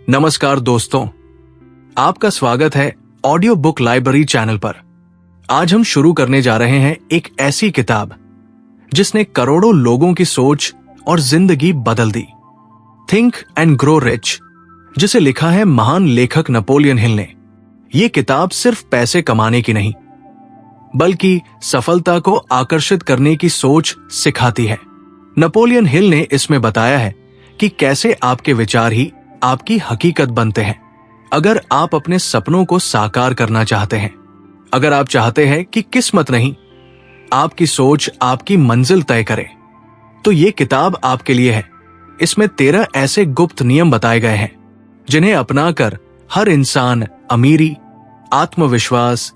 नमस्कार दोस्तों, आपका स्वागत है ऑडियो बुक लाइब्रेरी चैनल पर। आज हम शुरू करने जा रहे हैं एक ऐसी किताब जिसने करोड़ों लोगों की सोच और जिंदगी बदल दी। थिंक एंड ग्रो रिच, जिसे लिखा है महान लेखक नेपोलियन हिल ने। यह किताब सिर्फ पैसे कमाने की नहीं, बल्कि सफलता को आकर्षित करने की सोच सिखाती है। नेपोलियन हिल ने इसमें बताया है कि कैसे आपके विचार ही आपकी हकीकत बनते हैं। अगर आप अपने सपनों को साकार करना चाहते हैं, अगर आप चाहते हैं कि किस्मत नहीं, आपकी सोच आपकी मंजिल तय करे, तो ये किताब आपके लिए है। इसमें 13 ऐसे गुप्त नियम बताए गए हैं जिन्हें अपनाकर हर इंसान अमीरी, आत्मविश्वास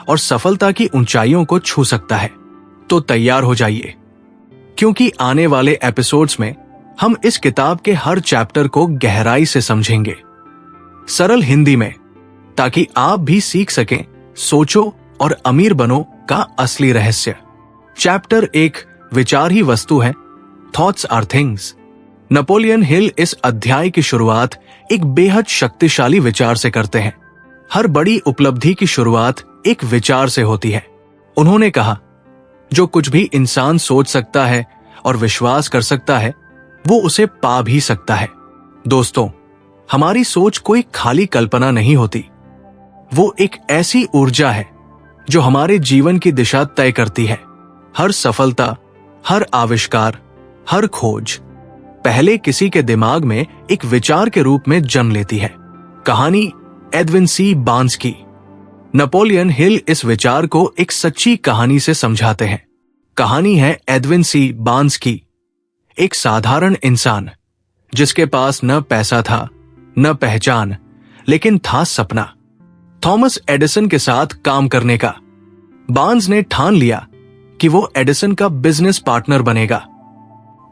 और सफलता की ऊंचाइयों को छू सकता है। तो तैयार हो जाइए, क्योंकि आने वाले एपिसोड्स में हम इस किताब के हर चैप्टर को गहराई से समझेंगे, सरल हिंदी में, ताकि आप भी सीख सकें सोचो और अमीर बनो का असली रहस्य। चैप्टर 1, विचार ही वस्तु है, thoughts are things. Napoleon Hill इस अध्याय की शुरुआत एक बेहद शक्तिशाली विचार से करते हैं। हर बड़ी उपलब्धि की शुरुआत एक विचार से होती है। उन्होंने कहा, जो कुछ भी इंसान सोच सकता है और विश्वास कर सकता है, वो उसे पा भी सकता है। दोस्तों, हमारी सोच कोई खाली कल्पना नहीं होती। वो एक ऐसी ऊर्जा है जो हमारे जीवन की दिशा तय करती है। हर सफलता, हर आविष्कार, हर खोज पहले किसी के दिमाग में एक विचार के रूप में जन्म लेती है। कहानी एडविन सी बार्न्स की। नेपोलियन हिल इस विचार को एक सच्ची कहानी से समझाते हैं। कहानी है एडविन सी बार्न्स की, एक साधारण इंसान जिसके पास न पैसा था, न पहचान, लेकिन था सपना, थॉमस एडिसन के साथ काम करने का। बार्न्स ने ठान लिया कि वो एडिसन का बिजनेस पार्टनर बनेगा।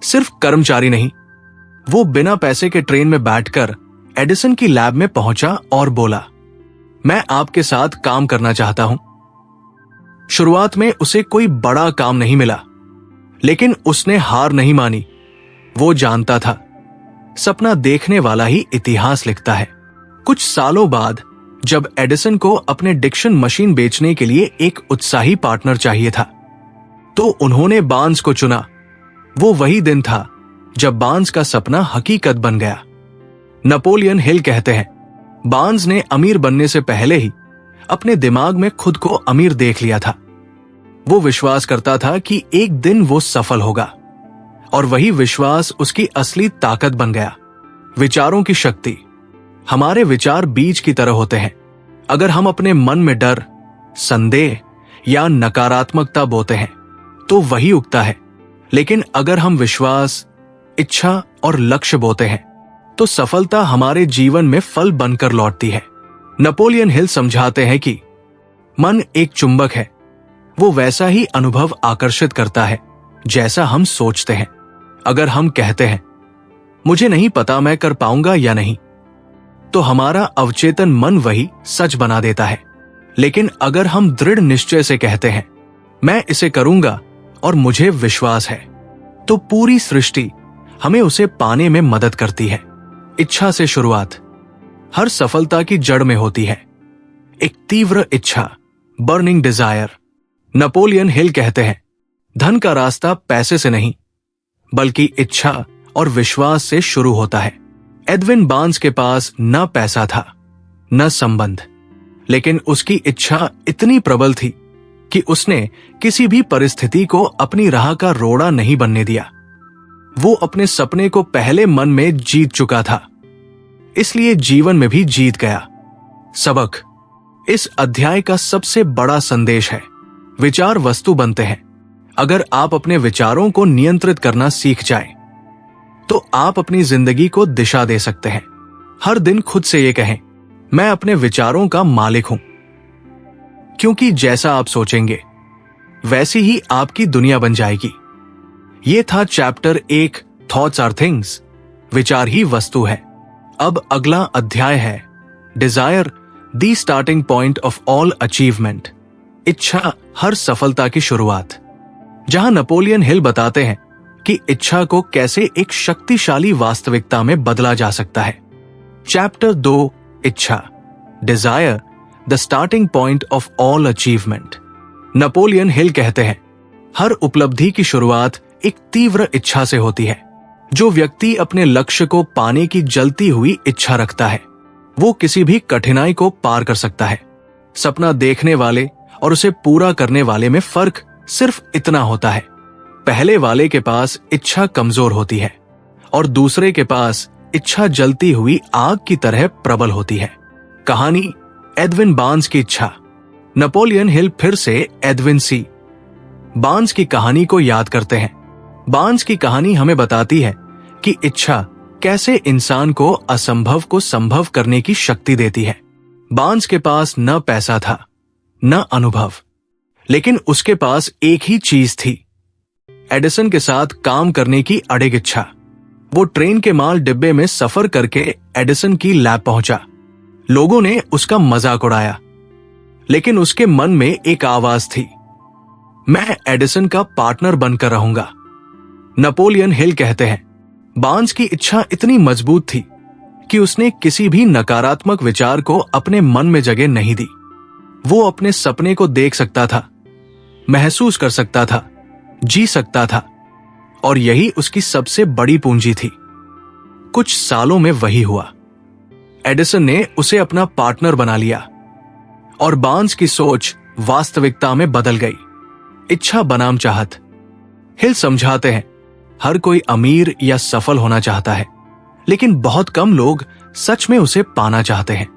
सिर्फ कर्मचारी नहीं, वो बिना पैसे के ट्रेन में बैठकर एडिसन की लैब में पहुंचा और बोला, मैं आपके साथ काम करना चाहता हूं। शुरुआत में उसे कोई बड़ा काम नहीं मिला, लेकिन उसने हार नहीं मानी। वो जानता था, सपना देखने वाला ही इतिहास लिखता है। कुछ सालों बाद जब एडिसन को अपने डिक्शन मशीन बेचने के लिए एक उत्साही पार्टनर चाहिए था, तो उन्होंने बार्न्स को चुना। वो वही दिन था जब बार्न्स का सपना हकीकत बन गया। नेपोलियन हिल कहते हैं, बार्न्स ने अमीर बनने से पहले ही अपने दिमाग में खुद को अमीर देख लिया था। वो विश्वास करता था कि एक दिन वो सफल होगा, और वही विश्वास उसकी असली ताकत बन गया। विचारों की शक्ति। हमारे विचार बीज की तरह होते हैं। अगर हम अपने मन में डर, संदेह या नकारात्मकता बोते हैं, तो वही उगता है। लेकिन अगर हम विश्वास, इच्छा और लक्ष्य बोते हैं, तो सफलता हमारे जीवन में फल बनकर लौटती है। नेपोलियन हिल समझाते हैं कि मन एक चुंबक है। वो वैसा ही अनुभव आकर्षित करता है जैसा हम सोचते हैं। अगर हम कहते हैं, मुझे नहीं पता मैं कर पाऊंगा या नहीं, तो हमारा अवचेतन मन वही सच बना देता है। लेकिन अगर हम दृढ़ निश्चय से कहते हैं, मैं इसे करूंगा और मुझे विश्वास है, तो पूरी सृष्टि हमें उसे पाने में मदद करती है। इच्छा से शुरुआत हर सफलता की जड़ में होती है। एक तीव्र इच्छा, बर्निंग डिजायर। नेपोलियन हिल कहते हैं, धन का रास्ता पैसे से नहीं, बल्कि इच्छा और विश्वास से शुरू होता है। एडविन बार्न्स के पास न पैसा था, न संबंध, लेकिन उसकी इच्छा इतनी प्रबल थी कि उसने किसी भी परिस्थिति को अपनी राह का रोड़ा नहीं बनने दिया। वो अपने सपने को पहले मन में जीत चुका था, इसलिए जीवन में भी जीत गया। सबक। इस अध्याय का सबसे बड़ा संदेश है, विचार वस्तु बनते हैं। अगर आप अपने विचारों को नियंत्रित करना सीख जाएं, तो आप अपनी जिंदगी को दिशा दे सकते हैं। हर दिन खुद से ये कहें, मैं अपने विचारों का मालिक हूं, क्योंकि जैसा आप सोचेंगे वैसी ही आपकी दुनिया बन जाएगी। ये था चैप्टर 1, थॉट्स आर थिंग्स, विचार ही वस्तु है। अब अगला अध्याय है, Dzire the starting point of all achievement, इच्छा हर सफलता की शुरुआत, जहां नेपोलियन हिल बताते हैं कि इच्छा को कैसे एक शक्तिशाली वास्तविकता में बदला जा सकता है। चैप्टर 2, इच्छा, desire, the starting point of all achievement. Napoleon Hill कहते हैं, हर उपलब्धि की शुरुआत एक तीव्र इच्छा से होती है। जो व्यक्ति अपने लक्ष्य को पाने की जलती हुई इच्छा रखता है, वो किसी भी कठिनाई को पार कर सकता है। सपना देखने वाले और उसे पूरा करने वाले में फर्क सिर्फ इतना होता है, पहले वाले के पास इच्छा कमजोर होती है और दूसरे के पास इच्छा जलती हुई आग की तरह प्रबल होती है। कहानी एडविन बार्न्स की इच्छा। नेपोलियन हिल फिर से एडविन सी बार्न्स की कहानी को याद करते हैं। बार्न्स की कहानी हमें बताती है कि इच्छा कैसे इंसान को असंभव को संभव करने की शक्ति देती है। बार्न्स के पास न पैसा था, न अनुभव, लेकिन उसके पास एक ही चीज थी, एडिसन के साथ काम करने की अडिग इच्छा। वो ट्रेन के माल डिब्बे में सफर करके एडिसन की लैब पहुंचा। लोगों ने उसका मजाक उड़ाया, लेकिन उसके मन में एक आवाज थी, मैं एडिसन का पार्टनर बनकर रहूंगा। नेपोलियन हिल कहते हैं, बार्न्स की इच्छा इतनी मजबूत थी कि उसने किसी भी नकारात्मक विचार को अपने मन में जगह नहीं दी। वो अपने सपने को देख सकता था, महसूस कर सकता था, जी सकता था, और यही उसकी सबसे बड़ी पूंजी थी। कुछ सालों में वही हुआ। एडिसन ने उसे अपना पार्टनर बना लिया और बार्न्स की सोच वास्तविकता में बदल गई। इच्छा बनाम चाहत। हिल समझाते हैं, हर कोई अमीर या सफल होना चाहता है, लेकिन बहुत कम लोग सच में उसे पाना चाहते हैं।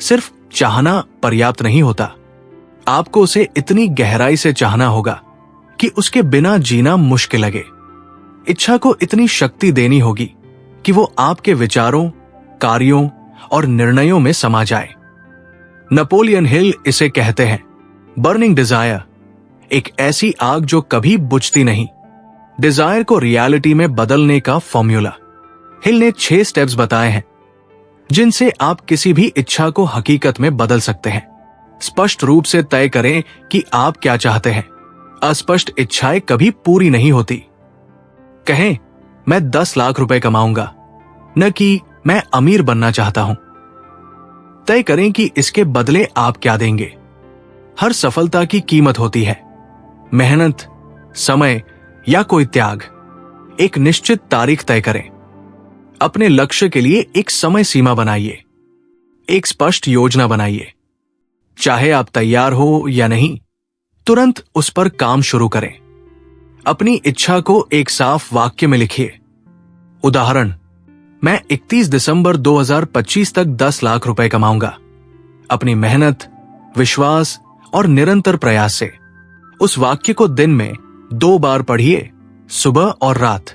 सिर्फ चाहना पर्याप्त नहीं होता, आपको उसे इतनी गहराई से चाहना होगा कि उसके बिना जीना मुश्किल लगे। इच्छा को इतनी शक्ति देनी होगी कि वो आपके विचारों, कार्यों और निर्णयों में समा जाए। नेपोलियन हिल इसे कहते हैं बर्निंग डिजायर, एक ऐसी आग जो कभी बुझती नहीं। डिजायर को रियलिटी में बदलने का फॉर्मूला। हिल ने 6 स्टेप्स बताए हैं जिनसे आप किसी भी इच्छा को हकीकत में बदल सकते हैं। स्पष्ट रूप से तय करें कि आप क्या चाहते हैं। अस्पष्ट इच्छाएं कभी पूरी नहीं होती। कहें, मैं 10 लाख रुपए कमाऊंगा, न कि मैं अमीर बनना चाहता हूं। तय करें कि इसके बदले आप क्या देंगे। हर सफलता की कीमत होती है, मेहनत, समय या कोई त्याग। एक निश्चित तारीख तय करें। अपने लक्ष्य के लिए एक समय सीमा बनाइए, एक स्पष्ट योजना बनाइए। चाहे आप तैयार हो या नहीं, तुरंत उस पर काम शुरू करें। अपनी इच्छा को एक साफ वाक्य में लिखिए। उदाहरण, मैं 31 दिसंबर 2025 तक 10 लाख रुपए कमाऊंगा। अपनी मेहनत, विश्वास और निरंतर प्रयास से। उस वाक्य को दिन में 2 बार पढ़िए, सुबह और रात।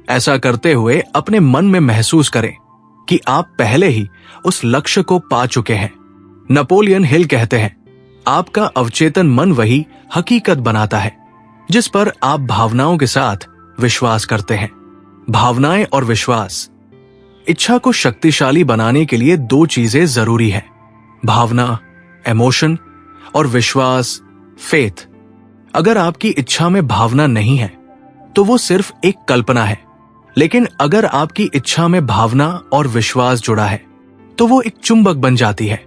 ऐसा करते हुए अपने मन में महसूस करें कि आप पहले ही उस लक्ष्य को पा चुके हैं। नेपोलियन हिल कहते हैं, आपका अवचेतन मन वही हकीकत बनाता है जिस पर आप भावनाओं के साथ विश्वास करते हैं। भावनाएं और विश्वास। इच्छा को शक्तिशाली बनाने के लिए 2 चीजें जरूरी है, भावना, इमोशन, और विश्वास, फेथ। अगर आपकी इच्छा में भावना नहीं है तो वो सिर्फ एक कल्पना है, लेकिन अगर आपकी इच्छा में भावना और विश्वास जुड़ा है तो वो एक चुंबक बन जाती है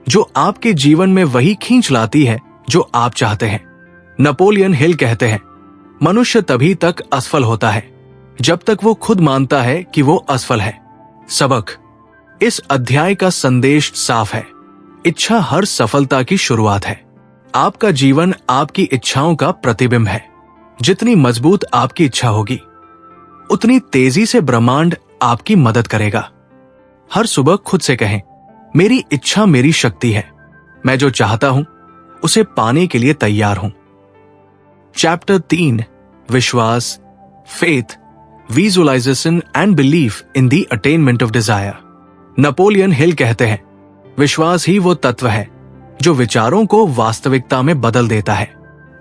जो आपके जीवन में वही खींच लाती है जो आप चाहते हैं। नेपोलियन हिल कहते हैं, मनुष्य तभी तक असफल होता है जब तक वो खुद मानता है कि वो असफल है। सबक। इस अध्याय का संदेश साफ है, इच्छा हर सफलता की शुरुआत है। आपका जीवन आपकी इच्छाओं का प्रतिबिंब है। जितनी मजबूत आपकी इच्छा होगी, उतनी तेजी से ब्रह्मांड आपकी मदद करेगा। हर सुबह खुद से कहें, मेरी इच्छा मेरी शक्ति है, मैं जो चाहता हूं उसे पाने के लिए तैयार हूं। चैप्टर 3, विश्वास, faith, visualisation and belief in the attainment of desire. Napoleon Hill कहते हैं, विश्वास ही वो तत्व है जो विचारों को वास्तविकता में बदल देता है।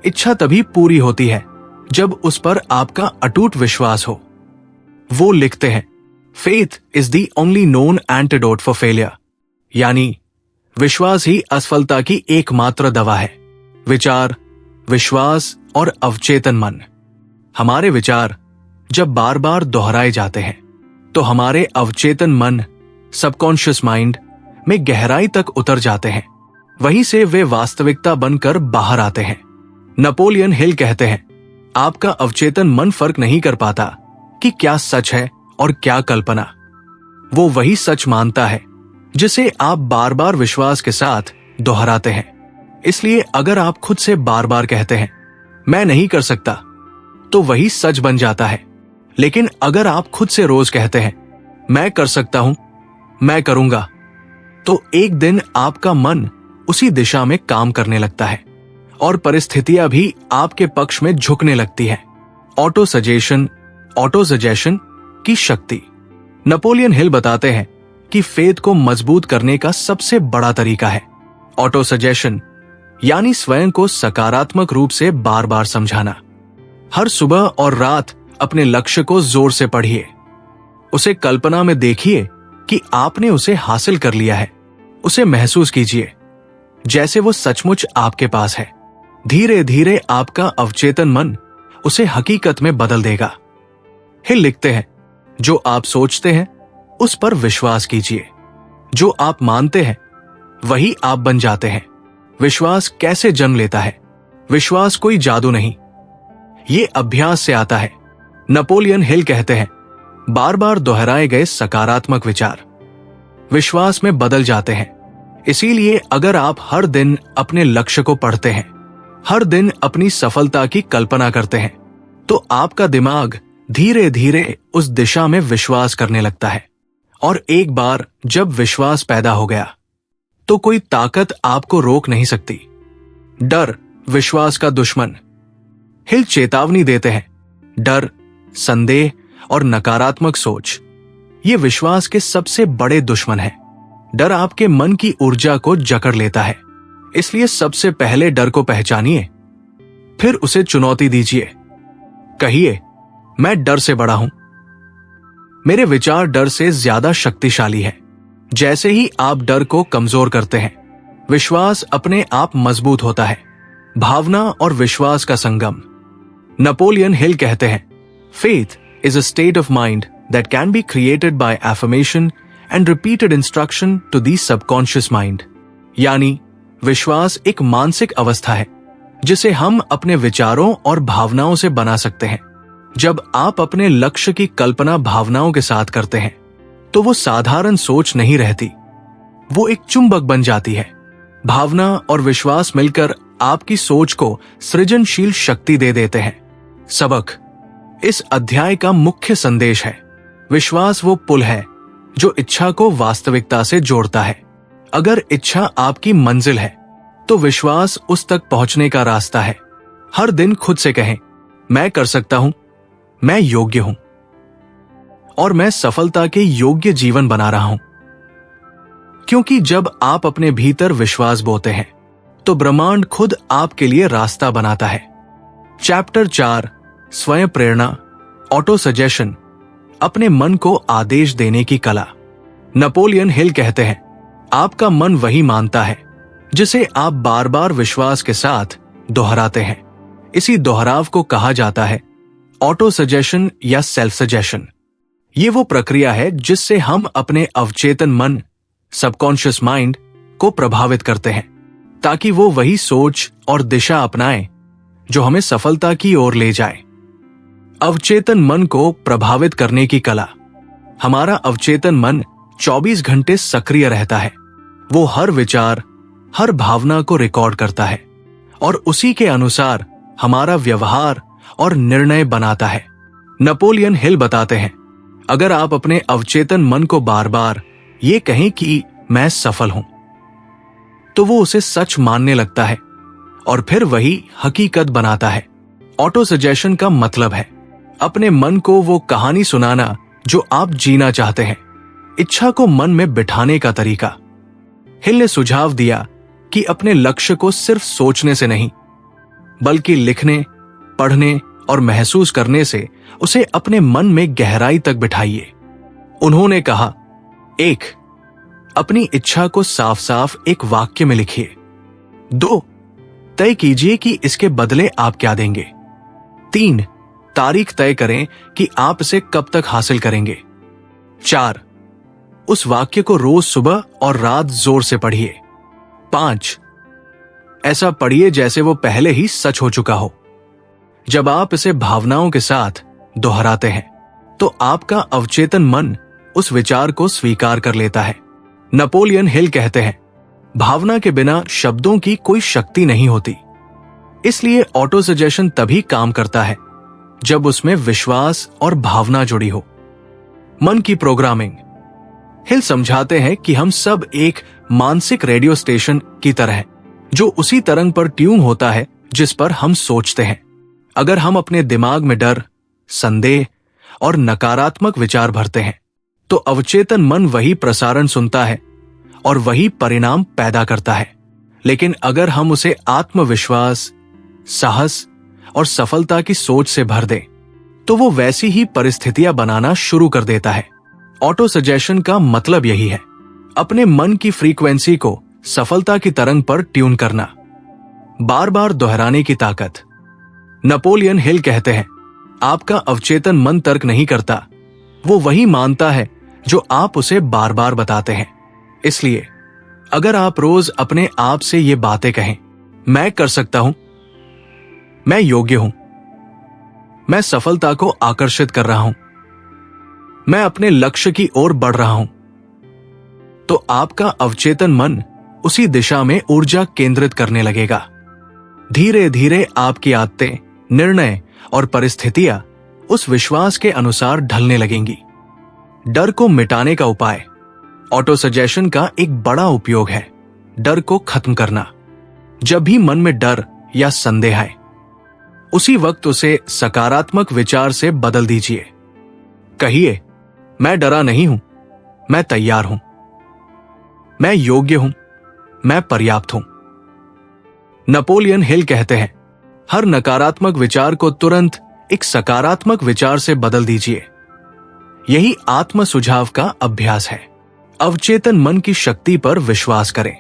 इच्छा तभी पूरी होती है जब उस पर आपका अटूट विश्वास हो। वो लिखते हैं, faith is the only known antidote for failure, यानी विश्वास ही असफलता की एकमात्र दवा है। विचार, विश्वास और अवचेतन मन। हमारे विचार जब बार बार दोहराए जाते हैं तो हमारे अवचेतन मन सबकॉन्शियस माइंड में गहराई तक उतर जाते हैं। वहीं से वे वास्तविकता बनकर बाहर आते हैं। नेपोलियन हिल कहते हैं, आपका अवचेतन मन फर्क नहीं कर पाता कि क्या सच है और क्या कल्पना। वो वही सच मानता है जिसे आप बार बार विश्वास के साथ दोहराते हैं। इसलिए अगर आप खुद से बार बार कहते हैं मैं नहीं कर सकता, तो वही सच बन जाता है। लेकिन अगर आप खुद से रोज कहते हैं मैं कर सकता हूं, मैं करूंगा, तो एक दिन आपका मन उसी दिशा में काम करने लगता है और परिस्थितियां भी आपके पक्ष में झुकने लगती है। ऑटो सजेशन की शक्ति। नेपोलियन हिल बताते हैं कि फेथ को मजबूत करने का सबसे बड़ा तरीका है ऑटो सजेशन, यानी स्वयं को सकारात्मक रूप से बार बार समझाना। हर सुबह और रात अपने लक्ष्य को जोर से पढ़िए। उसे कल्पना में देखिए कि आपने उसे हासिल कर लिया है। उसे महसूस कीजिए जैसे वो सचमुच आपके पास है। धीरे धीरे आपका अवचेतन मन उसे हकीकत में बदल देगा। हिल लिखते हैं, जो आप सोचते हैं उस पर विश्वास कीजिए। जो आप मानते हैं वही आप बन जाते हैं। विश्वास कैसे जन्म लेता है? विश्वास कोई जादू नहीं, ये अभ्यास से आता है। नेपोलियन हिल कहते हैं, बार बार दोहराए गए सकारात्मक विचार विश्वास में बदल जाते हैं। इसीलिए अगर आप हर दिन अपने लक्ष्य को पढ़ते हैं, हर दिन अपनी सफलता की कल्पना करते हैं, तो आपका दिमाग धीरे धीरे उस दिशा में विश्वास करने लगता है। और एक बार जब विश्वास पैदा हो गया तो कोई ताकत आपको रोक नहीं सकती। डर विश्वास का दुश्मन। हिल चेतावनी देते हैं, डर, संदेह और नकारात्मक सोच ये विश्वास के सबसे बड़े दुश्मन हैं। डर आपके मन की ऊर्जा को जकड़ लेता है। इसलिए सबसे पहले डर को पहचानिए, फिर उसे चुनौती दीजिए। कहिए, मैं डर से बड़ा हूं, मेरे विचार डर से ज्यादा शक्तिशाली है। जैसे ही आप डर को कमजोर करते हैं, विश्वास अपने आप मजबूत होता है। भावना और विश्वास का संगम। नेपोलियन हिल कहते हैं, faith is a state of mind that can be created by affirmation and repeated instruction to the subconscious mind. यानी विश्वास एक मानसिक अवस्था है जिसे हम अपने विचारों और भावनाओं से बना सकते हैं। जब आप अपने लक्ष्य की कल्पना भावनाओं के साथ करते हैं तो वो साधारण सोच नहीं रहती, वो एक चुंबक बन जाती है। भावना और विश्वास मिलकर आपकी सोच को सृजनशील शक्ति दे देते हैं। सबक। इस अध्याय का मुख्य संदेश है, विश्वास वो पुल है जो इच्छा को वास्तविकता से जोड़ता है। अगर इच्छा आपकी मंजिल है तो विश्वास उस तक पहुंचने का रास्ता है। हर दिन खुद से कहें, मैं कर सकता हूं, मैं योग्य हूं और मैं सफलता के योग्य जीवन बना रहा हूं। क्योंकि जब आप अपने भीतर विश्वास बोते हैं तो ब्रह्मांड खुद आपके लिए रास्ता बनाता है। चैप्टर 4, स्वयं प्रेरणा, ऑटो सजेशन, अपने मन को आदेश देने की कला। नेपोलियन हिल कहते हैं, आपका मन वही मानता है जिसे आप बार बार विश्वास के साथ दोहराते हैं। इसी दोहराव को कहा जाता है ऑटो सजेशन या सेल्फ सजेशन। ये वो प्रक्रिया है जिससे हम अपने अवचेतन मन, सबकॉन्शियस माइंड को प्रभावित करते हैं ताकि वो वही सोच और दिशा अपनाए जो हमें सफलता की ओर ले जाए। अवचेतन मन को प्रभावित करने की कला। हमारा अवचेतन मन 24 घंटे सक्रिय रहता है। वो हर विचार, हर भावना को रिकॉर्ड करता है और उसी के अनुसार हमारा व्यवहार और निर्णय बनाता है। नेपोलियन हिल बताते हैं, अगर आप अपने अवचेतन मन को बार बार ये कहें कि मैं सफल हूं, तो वो उसे सच मानने लगता है और फिर वही हकीकत बनाता है। ऑटो सजेशन का मतलब है अपने मन को वो कहानी सुनाना जो आप जीना चाहते हैं। इच्छा को मन में बिठाने का तरीका। हिल ने सुझाव दिया कि अपने लक्ष्य को सिर्फ सोचने से नहीं, बल्कि लिखने, पढ़ने और महसूस करने से उसे अपने मन में गहराई तक बिठाइए। उन्होंने कहा, 1. अपनी इच्छा को साफ साफ एक वाक्य में लिखिए। 2. तय कीजिए कि इसके बदले आप क्या देंगे। 3. तारीख तय करें कि आप इसे कब तक हासिल करेंगे। 4. उस वाक्य को रोज सुबह और रात जोर से पढ़िए। 5. ऐसा पढ़िए जैसे वो पहले ही सच हो चुका हो। जब आप इसे भावनाओं के साथ दोहराते हैं तो आपका अवचेतन मन उस विचार को स्वीकार कर लेता है। नेपोलियन हिल कहते हैं, भावना के बिना शब्दों की कोई शक्ति नहीं होती। इसलिए ऑटो सजेशन तभी काम करता है जब उसमें विश्वास और भावना जुड़ी हो। मन की प्रोग्रामिंग। हिल समझाते हैं कि हम सब एक मानसिक रेडियो स्टेशन की तरह हैं, जो उसी तरंग पर ट्यून होता है जिस पर हम सोचते हैं। अगर हम अपने दिमाग में डर, संदेह और नकारात्मक विचार भरते हैं तो अवचेतन मन वही प्रसारण सुनता है और वही परिणाम पैदा करता है। लेकिन अगर हम उसे आत्मविश्वास, साहस और सफलता की सोच से भर दें तो वो वैसी ही परिस्थितियां बनाना शुरू कर देता है। ऑटो सजेशन का मतलब यही है, अपने मन की फ्रीक्वेंसी को सफलता की तरंग पर ट्यून करना। बार बार दोहराने की ताकत। नेपोलियन हिल कहते हैं, आपका अवचेतन मन तर्क नहीं करता, वो वही मानता है जो आप उसे बार बार बताते हैं। इसलिए अगर आप रोज अपने आप से ये बातें कहें, मैं कर सकता हूं, मैं योग्य हूं, मैं सफलता को आकर्षित कर रहा हूं, मैं अपने लक्ष्य की ओर बढ़ रहा हूं, तो आपका अवचेतन मन उसी दिशा में ऊर्जा केंद्रित करने लगेगा। धीरे धीरे आपकी आदतें, निर्णय और परिस्थितियां उस विश्वास के अनुसार ढलने लगेंगी। डर को मिटाने का उपाय। ऑटो सजेशन का एक बड़ा उपयोग है डर को खत्म करना। जब भी मन में डर या संदेह आए, उसी वक्त उसे सकारात्मक विचार से बदल दीजिए। कहिए, मैं डरा नहीं हूं, मैं तैयार हूं, मैं योग्य हूं, मैं पर्याप्त हूं। नेपोलियन हिल कहते हैं, हर नकारात्मक विचार को तुरंत एक सकारात्मक विचार से बदल दीजिए। यही आत्म सुझाव का अभ्यास है। अवचेतन मन की शक्ति पर विश्वास करें।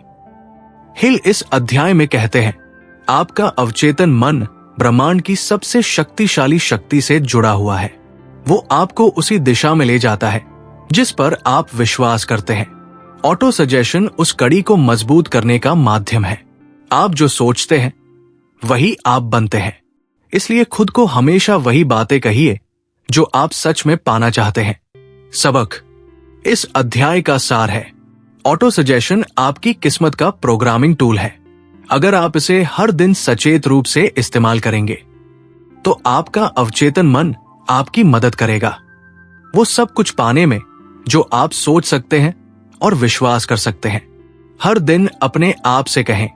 हिल इस अध्याय में कहते हैं, आपका अवचेतन मन ब्रह्मांड की सबसे शक्तिशाली शक्ति से जुड़ा हुआ है। वो आपको उसी दिशा में ले जाता है जिस पर आप विश्वास करते हैं। ऑटो सजेशन उस कड़ी को मजबूत करने का माध्यम है। आप जो सोचते हैं वही आप बनते हैं। इसलिए खुद को हमेशा वही बातें कहिए जो आप सच में पाना चाहते हैं। सबक। इस अध्याय का सार है, ऑटो सजेशन आपकी किस्मत का प्रोग्रामिंग टूल है। अगर आप इसे हर दिन सचेत रूप से इस्तेमाल करेंगे तो आपका अवचेतन मन आपकी मदद करेगा वो सब कुछ पाने में जो आप सोच सकते हैं और विश्वास कर सकते हैं। हर दिन अपने आप से कहें,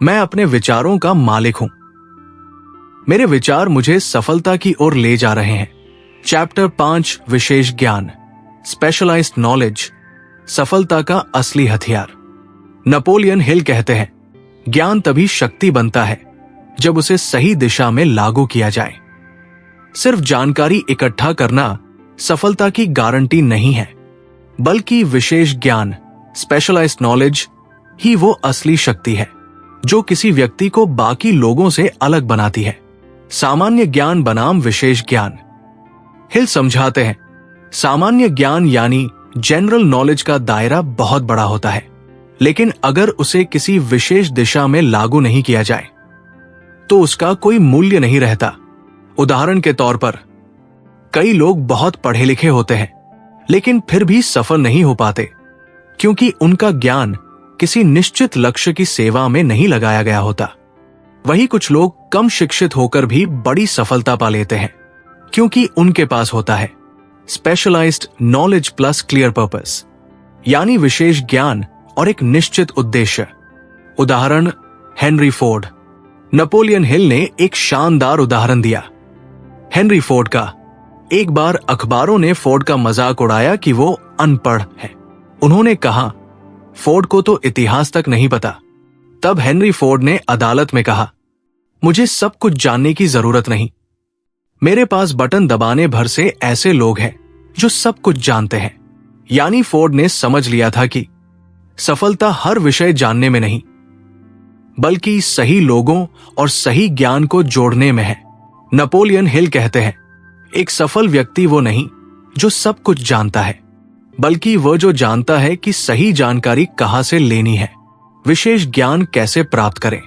मैं अपने विचारों का मालिक हूं, मेरे विचार मुझे सफलता की ओर ले जा रहे हैं। चैप्टर 5, विशेष ज्ञान, स्पेशलाइज्ड नॉलेज, सफलता का असली हथियार। नेपोलियन हिल कहते हैं, ज्ञान तभी शक्ति बनता है जब उसे सही दिशा में लागू किया जाए। सिर्फ जानकारी इकट्ठा करना सफलता की गारंटी नहीं है, बल्कि विशेष ज्ञान, स्पेशलाइज्ड नॉलेज ही वो असली शक्ति है जो किसी व्यक्ति को बाकी लोगों से अलग बनाती है। सामान्य ज्ञान बनाम विशेष ज्ञान। हिल समझाते हैं, सामान्य ज्ञान यानी जनरल नॉलेज का दायरा बहुत बड़ा होता है, लेकिन अगर उसे किसी विशेष दिशा में लागू नहीं किया जाए तो उसका कोई मूल्य नहीं रहता। उदाहरण के तौर पर, कई लोग बहुत पढ़े लिखे होते हैं लेकिन फिर भी सफल नहीं हो पाते क्योंकि उनका ज्ञान किसी निश्चित लक्ष्य की सेवा में नहीं लगाया गया होता। वही कुछ लोग कम शिक्षित होकर भी बड़ी सफलता पा लेते हैं क्योंकि उनके पास होता है specialised knowledge plus clear purpose, यानी विशेष ज्ञान और एक निश्चित उद्देश्य। उदाहरण, हेनरी फोर्ड। नेपोलियन हिल ने एक शानदार उदाहरण दिया। हेनरी फोर्ड का। एक बार अखबारों ने फोर्ड का मजाक उड़ाया कि वो अनपढ़ है। उन्होंने कहा, फोर्ड को तो इतिहास तक नहीं पता। तब हेनरी फोर्ड ने अदालत में कहा, मुझे सब कुछ जानने की जरूरत नहीं, मेरे पास बटन दबाने भर से ऐसे लोग हैं जो सब कुछ जानते हैं। यानी फोर्ड ने समझ लिया था कि सफलता हर विषय जानने में नहीं, बल्कि सही लोगों और सही ज्ञान को जोड़ने में है। नेपोलियन हिल कहते हैं, एक सफल व्यक्ति वो नहीं जो सब कुछ जानता है, बल्कि वह जो जानता है कि सही जानकारी कहां से लेनी है, विशेष ज्ञान कैसे प्राप्त करें।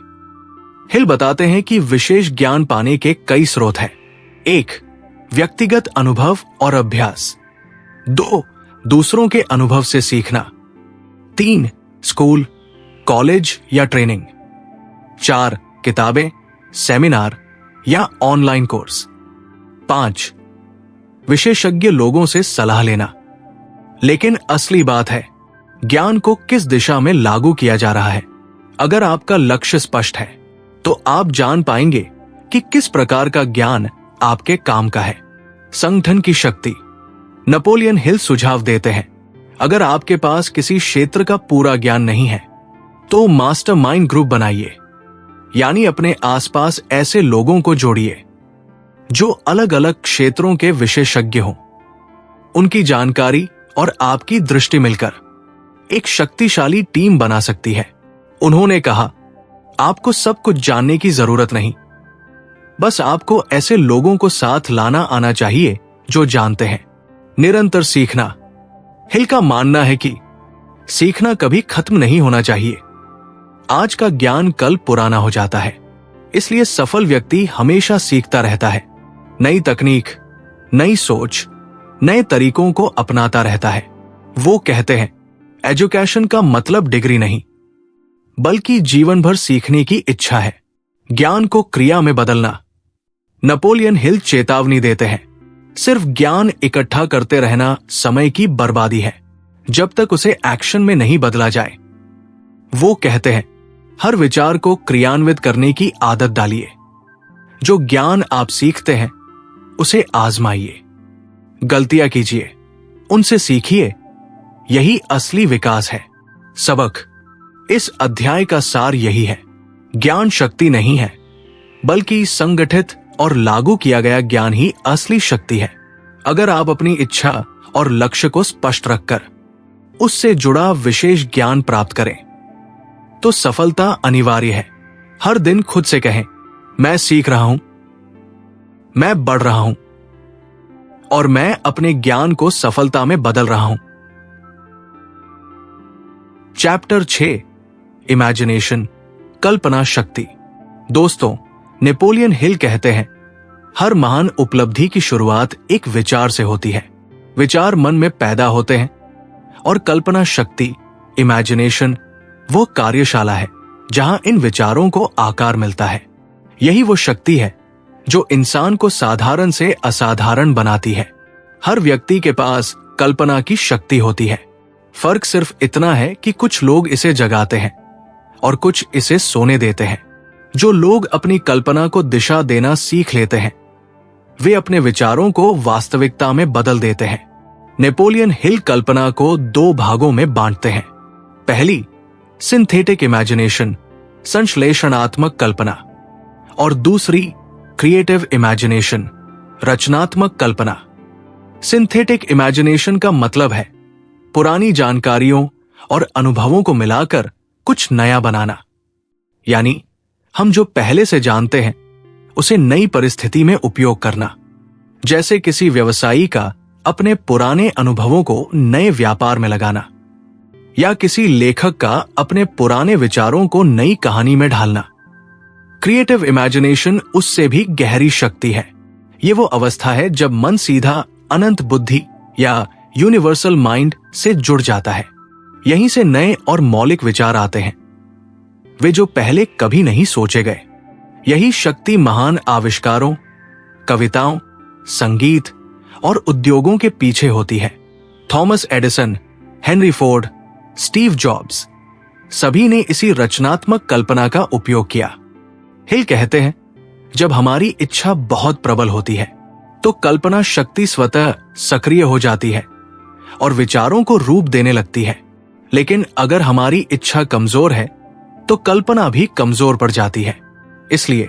हिल बताते हैं कि विशेष ज्ञान पाने के कई स्रोत हैं। 1. व्यक्तिगत अनुभव और अभ्यास। 2. दूसरों के अनुभव से सीखना। 3. स्कूल, कॉलेज या ट्रेनिंग। 4. किताबें, सेमिनार या ऑनलाइन कोर्स। 5. विशेषज्ञ लोगों से सलाह लेना। लेकिन असली बात है, ज्ञान को किस दिशा में लागू किया जा रहा है। अगर आपका लक्ष्य स्पष्ट है तो आप जान पाएंगे कि किस प्रकार का ज्ञान आपके काम का है। संगठन की शक्ति। नेपोलियन हिल सुझाव देते हैं, अगर आपके पास किसी क्षेत्र का पूरा ज्ञान नहीं है तो मास्टरमाइंड ग्रुप बनाइए, यानी अपने आसपास ऐसे लोगों को जोड़िए जो अलग अलग क्षेत्रों के विशेषज्ञ हों। उनकी जानकारी और आपकी दृष्टि मिलकर एक शक्तिशाली टीम बना सकती है। उन्होंने कहा, आपको सब कुछ जानने की जरूरत नहीं, बस आपको ऐसे लोगों को साथ लाना आना चाहिए जो जानते हैं। निरंतर सीखना। हिल का मानना है कि सीखना कभी खत्म नहीं होना चाहिए। आज का ज्ञान कल पुराना हो जाता है, इसलिए सफल व्यक्ति हमेशा सीखता रहता है। नई तकनीक, नई सोच, नए तरीकों को अपनाता रहता है। वो कहते हैं, एजुकेशन का मतलब डिग्री नहीं, बल्कि जीवन भर सीखने की इच्छा है, ज्ञान को क्रिया में बदलना। नेपोलियन हिल चेतावनी देते हैं, सिर्फ ज्ञान इकट्ठा करते रहना समय की बर्बादी है, जब तक उसे एक्शन में नहीं बदला जाए। वो कहते हैं, हर विचार को क्रियान्वित करने की आदत डालिए। जो ज्ञान आप सीखते हैं उसे आजमाइए, गलतियां कीजिए, उनसे सीखिए, यही असली विकास है। सबक। इस अध्याय का सार यही है, ज्ञान शक्ति नहीं है, बल्कि संगठित और लागू किया गया ज्ञान ही असली शक्ति है। अगर आप अपनी इच्छा और लक्ष्य को स्पष्ट रखकर उससे जुड़ा विशेष ज्ञान प्राप्त करें तो सफलता अनिवार्य है। हर दिन खुद से कहें, मैं सीख रहा हूं, मैं बढ़ रहा हूं और मैं अपने ज्ञान को सफलता में बदल रहा हूं। चैप्टर 6, इमेजिनेशन, कल्पना शक्ति। दोस्तों, नेपोलियन हिल कहते हैं, हर महान उपलब्धि की शुरुआत एक विचार से होती है। विचार मन में पैदा होते हैं और कल्पना शक्ति, इमेजिनेशन, वो कार्यशाला है जहां इन विचारों को आकार मिलता है। यही वो शक्ति है जो इंसान को साधारण से असाधारण बनाती है। हर व्यक्ति के पास कल्पना की शक्ति होती है। फर्क सिर्फ इतना है कि कुछ लोग इसे जगाते हैं और कुछ इसे सोने देते हैं। जो लोग अपनी कल्पना को दिशा देना सीख लेते हैं, वे अपने विचारों को वास्तविकता में बदल देते हैं। नेपोलियन हिल कल्पना को 2 भागों में बांटते हैं। पहली, सिंथेटिक इमेजिनेशन, संश्लेषणात्मक कल्पना, और दूसरी, क्रिएटिव इमेजिनेशन, रचनात्मक कल्पना। सिंथेटिक इमेजिनेशन का मतलब है पुरानी जानकारियों और अनुभवों को मिलाकर कुछ नया बनाना, यानी हम जो पहले से जानते हैं उसे नई परिस्थिति में उपयोग करना। जैसे किसी व्यवसायी का अपने पुराने अनुभवों को नए व्यापार में लगाना, या किसी लेखक का अपने पुराने विचारों को नई कहानी में ढालना। क्रिएटिव इमेजिनेशन उससे भी गहरी शक्ति है। ये वो अवस्था है जब मन सीधा अनंत बुद्धि या यूनिवर्सल माइंड से जुड़ जाता है। यहीं से नए और मौलिक विचार आते हैं, वे जो पहले कभी नहीं सोचे गए। यही शक्ति महान आविष्कारों, कविताओं, संगीत और उद्योगों के पीछे होती है। Thomas Edison, Henry Ford, Steve jobs, सभी ने इसी रचनात्मक कल्पना का उपयोग किया। हिल कहते हैं, जब हमारी इच्छा बहुत प्रबल होती है तो कल्पना शक्ति स्वतः सक्रिय हो जाती है और विचारों को रूप देने लगती है। लेकिन अगर हमारी इच्छा कमजोर है तो कल्पना भी कमजोर पड़ जाती है। इसलिए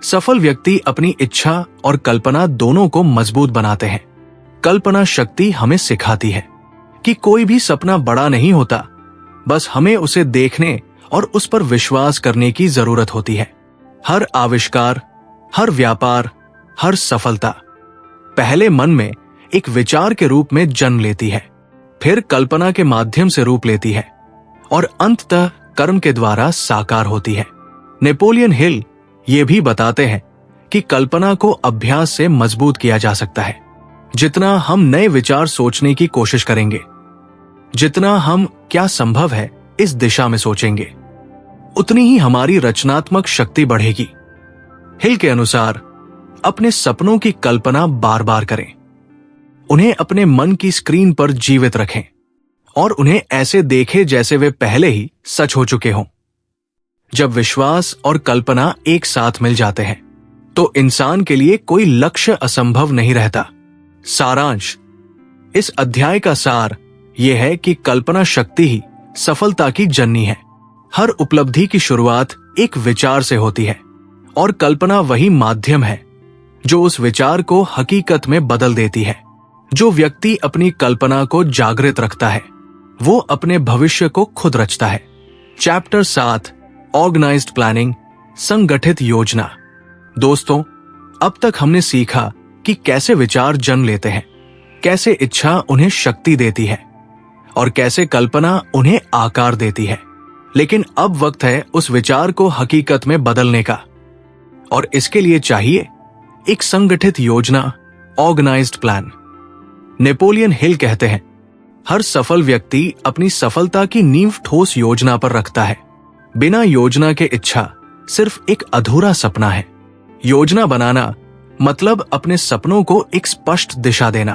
सफल व्यक्ति अपनी इच्छा और कल्पना दोनों को मजबूत बनाते हैं। कल्पना शक्ति हमें सिखाती है कि कोई भी सपना बड़ा नहीं होता, बस हमें उसे देखने और उस पर विश्वास करने की जरूरत होती है। हर आविष्कार, हर व्यापार, हर सफलता पहले मन में एक विचार के रूप में जन्म लेती है। फिर कल्पना के माध्यम से रूप लेती है और अंततः कर्म के द्वारा साकार होती है। नेपोलियन हिल ये भी बताते हैं कि कल्पना को अभ्यास से मजबूत किया जा सकता है। जितना हम नए विचार सोचने की कोशिश करेंगे, जितना हम क्या संभव है इस दिशा में सोचेंगे, उतनी ही हमारी रचनात्मक शक्ति बढ़ेगी। हिल के अनुसार अपने सपनों की कल्पना बार बार करें, उन्हें अपने मन की स्क्रीन पर जीवित रखें और उन्हें ऐसे देखें जैसे वे पहले ही सच हो चुके हों। जब विश्वास और कल्पना एक साथ मिल जाते हैं तो इंसान के लिए कोई लक्ष्य असंभव नहीं रहता। सारांश: इस अध्याय का सार यह है कि कल्पना शक्ति ही सफलता की जननी है। हर उपलब्धि की शुरुआत एक विचार से होती है और कल्पना वही माध्यम है जो उस विचार को हकीकत में बदल देती है। जो व्यक्ति अपनी कल्पना को जागृत रखता है वो अपने भविष्य को खुद रचता है। चैप्टर 7 ऑर्गेनाइज्ड प्लानिंग, संगठित योजना। दोस्तों, अब तक हमने सीखा कि कैसे विचार जन्म लेते हैं, कैसे इच्छा उन्हें शक्ति देती है और कैसे कल्पना उन्हें आकार देती है। लेकिन अब वक्त है उस विचार को हकीकत में बदलने का, और इसके लिए चाहिए एक संगठित योजना, ऑर्गेनाइज्ड प्लान। नेपोलियन हिल कहते हैं, हर सफल व्यक्ति अपनी सफलता की नींव ठोस योजना पर रखता है। बिना योजना के इच्छा सिर्फ एक अधूरा सपना है। योजना बनाना मतलब अपने सपनों को एक स्पष्ट दिशा देना।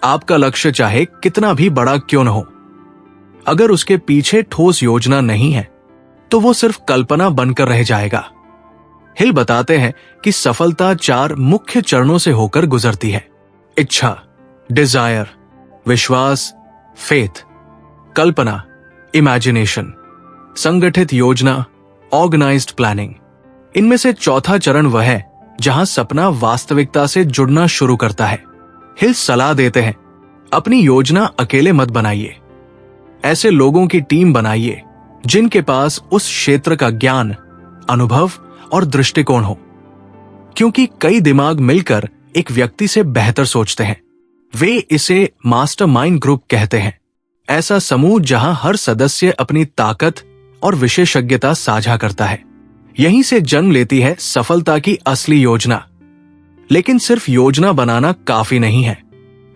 आपका लक्ष्य चाहे कितना भी बड़ा क्यों न हो, अगर उसके पीछे ठोस योजना नहीं है तो वो सिर्फ कल्पना बनकर रह जाएगा। हिल बताते हैं कि सफलता 4 मुख्य चरणों से होकर गुजरती है: इच्छा, डिजायर, विश्वास, फेथ, कल्पना, इमेजिनेशन, संगठित योजना, ऑर्गेनाइज्ड प्लानिंग। इनमें से चौथा चरण वह है जहां सपना वास्तविकता से जुड़ना शुरू करता है। हिल सलाह देते हैं, अपनी योजना अकेले मत बनाइए, ऐसे लोगों की टीम बनाइए जिनके पास उस क्षेत्र का ज्ञान, अनुभव और दृष्टिकोण हो, क्योंकि कई दिमाग मिलकर एक व्यक्ति से बेहतर सोचते हैं। वे इसे मास्टरमाइंड ग्रुप कहते हैं। ऐसा समूह जहां हर सदस्य अपनी ताकत और विशेषज्ञता साझा करता है। यहीं से जन्म लेती है सफलता की असली योजना। लेकिन सिर्फ योजना बनाना काफी नहीं है,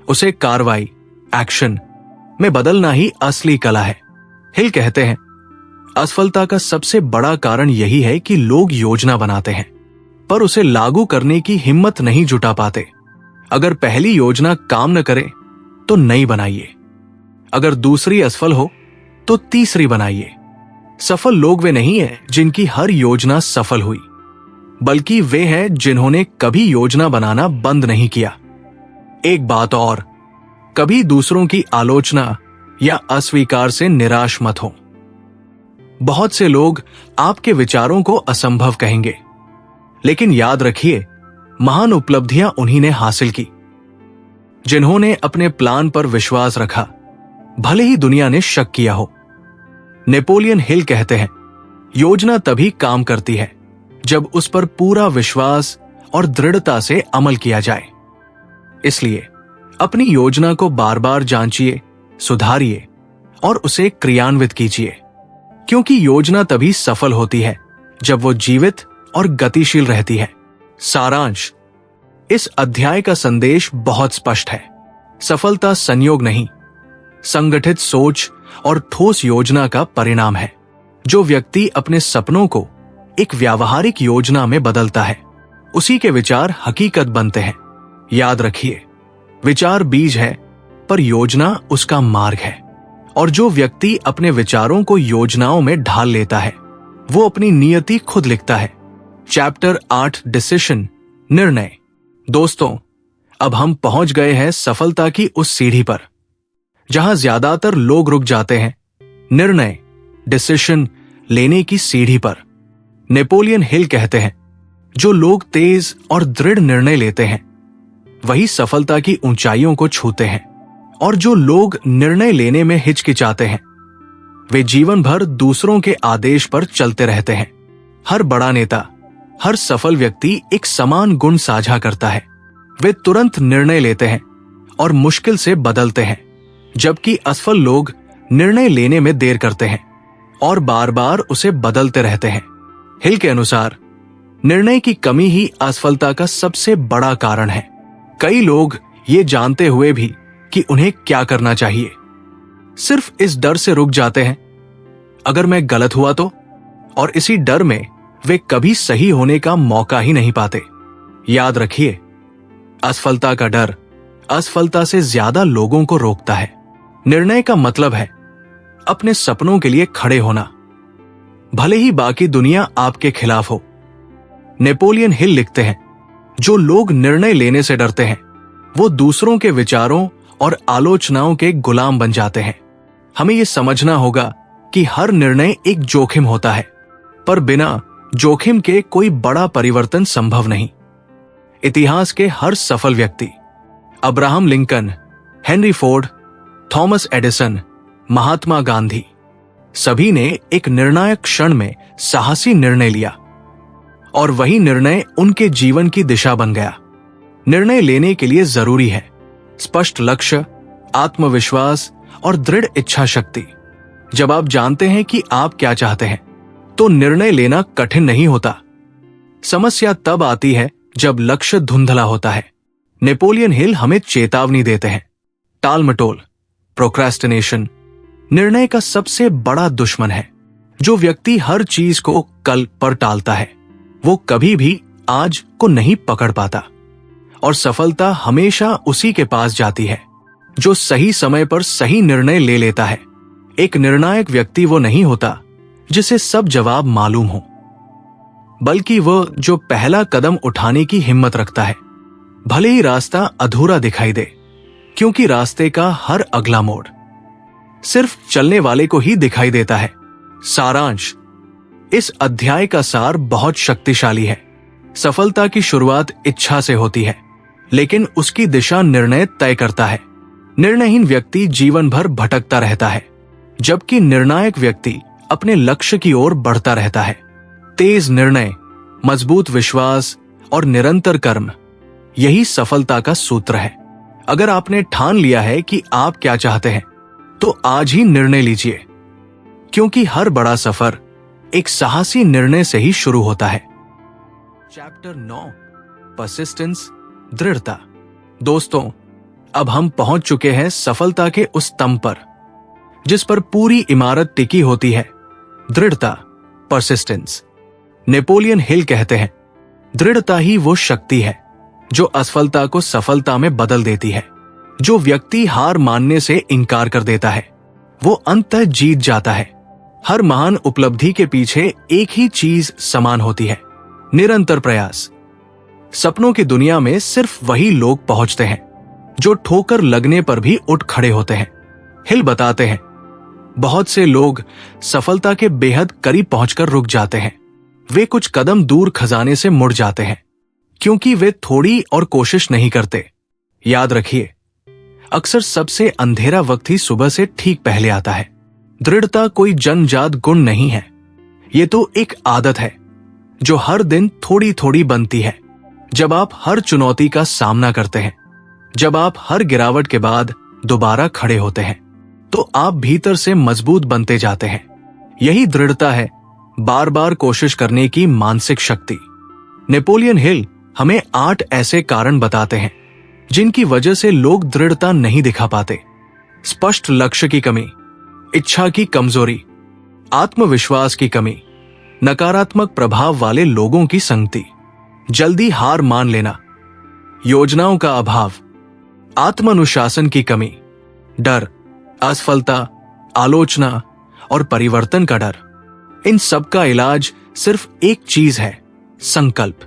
उसे कार्रवाई, एक्शन में बदलना ही असली कला है। हिल कहते हैं, असफलता का सबसे बड़ा कारण यही है कि लोग योजना बनाते हैं पर उसे लागू करने की हिम्मत नहीं जुटा पाते। अगर पहली योजना काम न करे तो नई बनाइए, अगर दूसरी असफल हो तो तीसरी बनाइए। सफल लोग वे नहीं हैं जिनकी हर योजना सफल हुई, बल्कि वे हैं जिन्होंने कभी योजना बनाना बंद नहीं किया। एक बात और, कभी दूसरों की आलोचना या अस्वीकार से निराश मत हो। बहुत से लोग आपके विचारों को असंभव कहेंगे, लेकिन याद रखिए, महान उपलब्धियां उन्हीं ने हासिल की जिन्होंने अपने प्लान पर विश्वास रखा, भले ही दुनिया ने शक किया हो। नेपोलियन हिल कहते हैं, योजना तभी काम करती है जब उस पर पूरा विश्वास और दृढ़ता से अमल किया जाए। इसलिए अपनी योजना को बार बार जांचिए, सुधारिए और उसे क्रियान्वित कीजिए, क्योंकि योजना तभी सफल होती है जब वो जीवित और गतिशील रहती है। सारांश: इस अध्याय का संदेश बहुत स्पष्ट है। सफलता संयोग नहीं, संगठित सोच और ठोस योजना का परिणाम है। जो व्यक्ति अपने सपनों को एक व्यावहारिक योजना में बदलता है, उसी के विचार हकीकत बनते हैं। याद रखिए, विचार बीज है पर योजना उसका मार्ग है, और जो व्यक्ति अपने विचारों को योजनाओं में ढाल लेता है वो अपनी नियति खुद लिखता है। चैप्टर 8 डिसीजन, निर्णय। दोस्तों, अब हम पहुंच गए हैं सफलता की उस सीढ़ी पर जहां ज्यादातर लोग रुक जाते हैं, निर्णय, डिसीजन लेने की सीढ़ी पर। नेपोलियन हिल कहते हैं, जो लोग तेज और दृढ़ निर्णय लेते हैं वही सफलता की ऊंचाइयों को छूते हैं, और जो लोग निर्णय लेने में हिचकिचाते हैं वे जीवन भर दूसरों के आदेश पर चलते रहते हैं। हर बड़ा नेता, हर सफल व्यक्ति एक समान गुण साझा करता है। वे तुरंत निर्णय लेते हैं और मुश्किल से बदलते हैं। जबकि असफल लोग निर्णय लेने में देर करते हैं और बार बार उसे बदलते रहते हैं। हिल के अनुसार निर्णय की कमी ही असफलता का सबसे बड़ा कारण है। कई लोग ये जानते हुए भी कि उन्हें क्या करना चाहिए, सिर्फ इस डर से रुक जाते हैं, अगर मैं गलत हुआ तो, और इसी डर में वे कभी सही होने का मौका ही नहीं पाते। याद रखिए, असफलता का डर असफलता से ज्यादा लोगों को रोकता है। निर्णय का मतलब है अपने सपनों के लिए खड़े होना, भले ही बाकी दुनिया आपके खिलाफ हो। नेपोलियन हिल लिखते हैं, जो लोग निर्णय लेने से डरते हैं वो दूसरों के विचारों और आलोचनाओं के गुलाम बन जाते हैं। हमें यह समझना होगा कि हर निर्णय एक जोखिम होता है, पर बिना जोखिम के कोई बड़ा परिवर्तन संभव नहीं। इतिहास के हर सफल व्यक्ति, Abraham Lincoln, Henry Ford, Thomas Edison, Mahatma Gandhi, सभी ने एक निर्णायक क्षण में साहसी निर्णय लिया और वही निर्णय उनके जीवन की दिशा बन गया। निर्णय लेने के लिए जरूरी है स्पष्ट लक्ष्य, आत्मविश्वास और दृढ़ इच्छा शक्ति। जब आप जानते हैं कि आप क्या चाहते हैं तो निर्णय लेना कठिन नहीं होता। समस्या तब आती है जब लक्ष्य धुंधला होता है। नेपोलियन हिल हमें चेतावनी देते हैं, टालमटोल, प्रोक्रेस्टिनेशन निर्णय का सबसे बड़ा दुश्मन है। जो व्यक्ति हर चीज को कल पर टालता है वो कभी भी आज को नहीं पकड़ पाता, और सफलता हमेशा उसी के पास जाती है जो सही समय पर सही निर्णय ले लेता है। एक निर्णायक व्यक्ति वो नहीं होता जिसे सब जवाब मालूम हो, बल्कि वो जो पहला कदम उठाने की हिम्मत रखता है, भले ही रास्ता अधूरा दिखाई दे, क्योंकि रास्ते का हर अगला मोड़ सिर्फ चलने वाले को ही दिखाई देता है। सारांश, इस अध्याय का सार बहुत शक्तिशाली है। सफलता की शुरुआत इच्छा से होती है, लेकिन उसकी दिशा निर्णय तय करता है। निर्णयहीन व्यक्ति जीवन भर भटकता रहता है, जबकि निर्णायक व्यक्ति अपने लक्ष्य की ओर बढ़ता रहता है। तेज निर्णय, मजबूत विश्वास और निरंतर कर्म, यही सफलता का सूत्र है। अगर आपने ठान लिया है कि आप क्या चाहते हैं तो आज ही निर्णय लीजिए, क्योंकि हर बड़ा सफर एक साहसी निर्णय से ही शुरू होता है। चैप्टर 9, परसिस्टेंस, दृढ़ता। दोस्तों, अब हम पहुंच चुके हैं सफलता के उस स्तंभ पर जिस पर पूरी इमारत टिकी होती है, दृढ़ता, परसिस्टेंस। नेपोलियन हिल कहते हैं, दृढ़ता ही वो शक्ति है जो असफलता को सफलता में बदल देती है। जो व्यक्ति हार मानने से इनकार कर देता है वो अंततः जीत जाता है। हर महान उपलब्धि के पीछे एक ही चीज समान होती है, निरंतर प्रयास। सपनों की दुनिया में सिर्फ वही लोग पहुंचते हैं जो ठोकर लगने पर भी उठ खड़े होते हैं। हिल बताते हैं, बहुत से लोग सफलता के बेहद करीब पहुंचकर रुक जाते हैं। वे कुछ कदम दूर खजाने से मुड़ जाते हैं क्योंकि वे थोड़ी और कोशिश नहीं करते। याद रखिए, अक्सर सबसे अंधेरा वक्त ही सुबह से ठीक पहले आता है। दृढ़ता कोई जन्मजात गुण नहीं है, ये तो एक आदत है जो हर दिन थोड़ी थोड़ी बनती है। जब आप हर चुनौती का सामना करते हैं, जब आप हर गिरावट के बाद दोबारा खड़े होते हैं, तो आप भीतर से मजबूत बनते जाते हैं। यही दृढ़ता है, बार बार कोशिश करने की मानसिक शक्ति। नेपोलियन हिल हमें 8 ऐसे कारण बताते हैं जिनकी वजह से लोग दृढ़ता नहीं दिखा पाते। स्पष्ट लक्ष्य की कमी, इच्छा की कमजोरी, आत्मविश्वास की कमी, नकारात्मक प्रभाव वाले लोगों की संगति, जल्दी हार मान लेना, योजनाओं का अभाव, आत्मानुशासन की कमी, डर, असफलता, आलोचना और परिवर्तन का डर। इन सब का इलाज सिर्फ एक चीज है, संकल्प।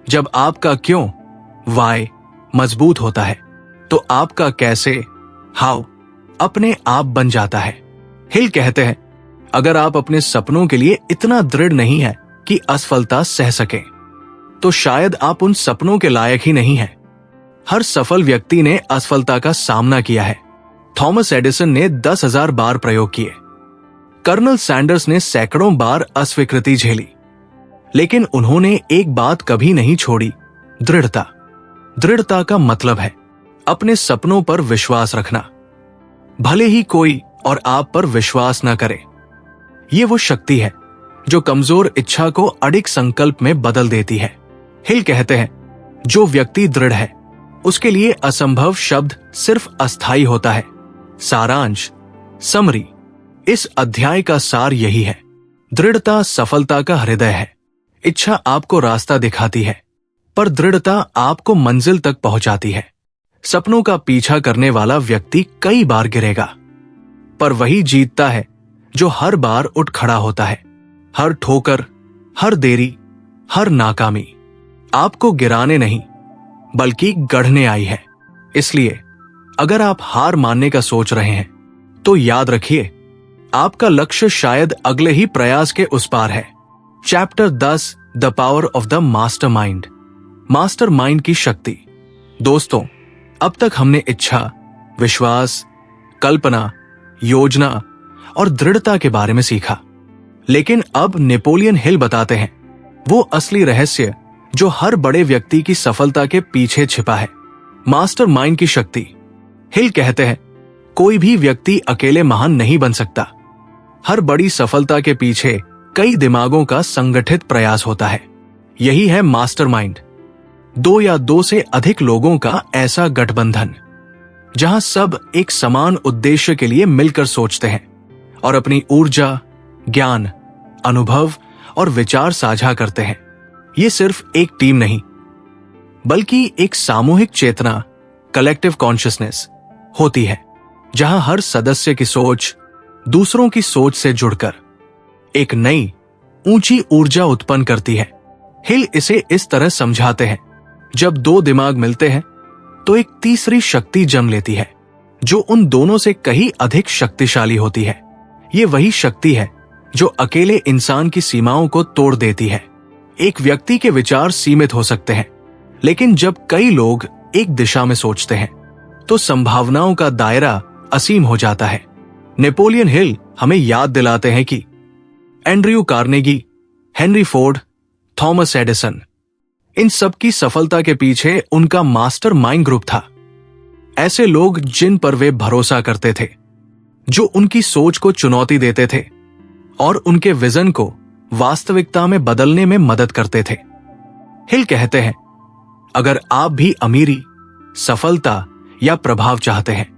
जब आपका क्यों, वाई, मजबूत होता है तो आपका कैसे, हाउ, अपने आप बन जाता है। हिल कहते हैं, अगर आप अपने सपनों के लिए इतना दृढ़ नहीं है कि असफलता सह सके तो शायद आप उन सपनों के लायक ही नहीं हैं। हर सफल व्यक्ति ने असफलता का सामना किया है। थॉमस एडिसन ने 10,000 बार प्रयोग किए, कर्नल सैंडर्स ने सैकड़ों बार अस्वीकृति झेली, लेकिन उन्होंने एक बात कभी नहीं छोड़ी, दृढ़ता। दृढ़ता का मतलब है अपने सपनों पर विश्वास रखना, भले ही कोई और आप पर विश्वास न करे। ये वो शक्ति है जो कमजोर इच्छा को अडिग संकल्प में बदल देती है। हिल कहते हैं, जो व्यक्ति दृढ़ है उसके लिए असंभव शब्द सिर्फ अस्थायी होता है। सारांश, समरी, इस अध्याय का सार यही है। दृढ़ता सफलता का हृदय है। इच्छा आपको रास्ता दिखाती है, पर दृढ़ता आपको मंजिल तक पहुंचाती है। सपनों का पीछा करने वाला व्यक्ति कई बार गिरेगा, पर वही जीतता है जो हर बार उठ खड़ा होता है। हर ठोकर, हर देरी, हर नाकामी आपको गिराने नहीं बल्कि गढ़ने आई है। इसलिए अगर आप हार मानने का सोच रहे हैं तो याद रखिए, आपका लक्ष्य शायद अगले ही प्रयास के उस पार है। Chapter 10, the power of the mastermind. Mastermind की शक्ति। दोस्तों, अब तक हमने इच्छा, विश्वास, कल्पना, योजना और दृढ़ता के बारे में सीखा। लेकिन अब नेपोलियन हिल बताते हैं वो असली रहस्य जो हर बड़े व्यक्ति की सफलता के पीछे छिपा है। मास्टरमाइंड की शक्ति। हिल कहते हैं, कोई भी व्यक्ति अकेले महान नहीं बन सकता। हर बड़ी सफलता के पीछे कई दिमागों का संगठित प्रयास होता है। यही है मास्टरमाइंड। दो या दो से अधिक लोगों का ऐसा गठबंधन जहां सब एक समान उद्देश्य के लिए मिलकर सोचते हैं और अपनी ऊर्जा, ज्ञान, अनुभव और विचार साझा करते हैं। ये सिर्फ एक टीम नहीं बल्कि एक सामूहिक चेतना, कलेक्टिव कॉन्शियसनेस होती है, जहां हर सदस्य की सोच दूसरों की सोच से जुड़कर एक नई ऊंची ऊर्जा उत्पन्न करती है। हिल इसे इस तरह समझाते हैं, जब दो दिमाग मिलते हैं तो एक तीसरी शक्ति जन्म लेती है जो उन दोनों से कहीं अधिक शक्तिशाली होती है। ये वही शक्ति है जो अकेले इंसान की सीमाओं को तोड़ देती है। एक व्यक्ति के विचार सीमित हो सकते हैं, लेकिन जब कई लोग एक दिशा में सोचते हैं तो संभावनाओं का दायरा असीम हो जाता है। नेपोलियन हिल हमें याद दिलाते हैं कि Andrew Carnegie, Henry Ford, Thomas Edison, इन सब की सफलता के पीछे उनका मास्टरमाइंड ग्रुप था। ऐसे लोग जिन पर वे भरोसा करते थे, जो उनकी सोच को चुनौती देते थे और उनके विजन को वास्तविकता में बदलने में मदद करते थे। हिल कहते हैं, अगर आप भी अमीरी, सफलता या प्रभाव चाहते हैं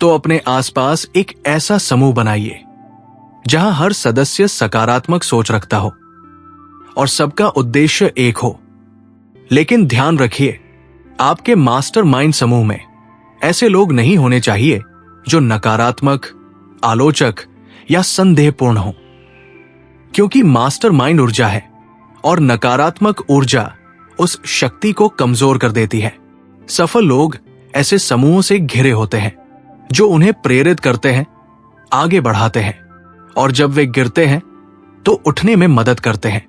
तो अपने आसपास एक ऐसा समूह बनाइए जहां हर सदस्य सकारात्मक सोच रखता हो और सबका उद्देश्य एक हो। लेकिन ध्यान रखिए, आपके मास्टरमाइंड समूह में ऐसे लोग नहीं होने चाहिए जो नकारात्मक, आलोचक या संदेहपूर्ण हो, क्योंकि मास्टरमाइंड ऊर्जा है और नकारात्मक ऊर्जा उस शक्ति को कमजोर कर देती है। सफल लोग ऐसे समूहों से घिरे होते हैं जो उन्हें प्रेरित करते हैं, आगे बढ़ाते हैं और जब वे गिरते हैं तो उठने में मदद करते हैं।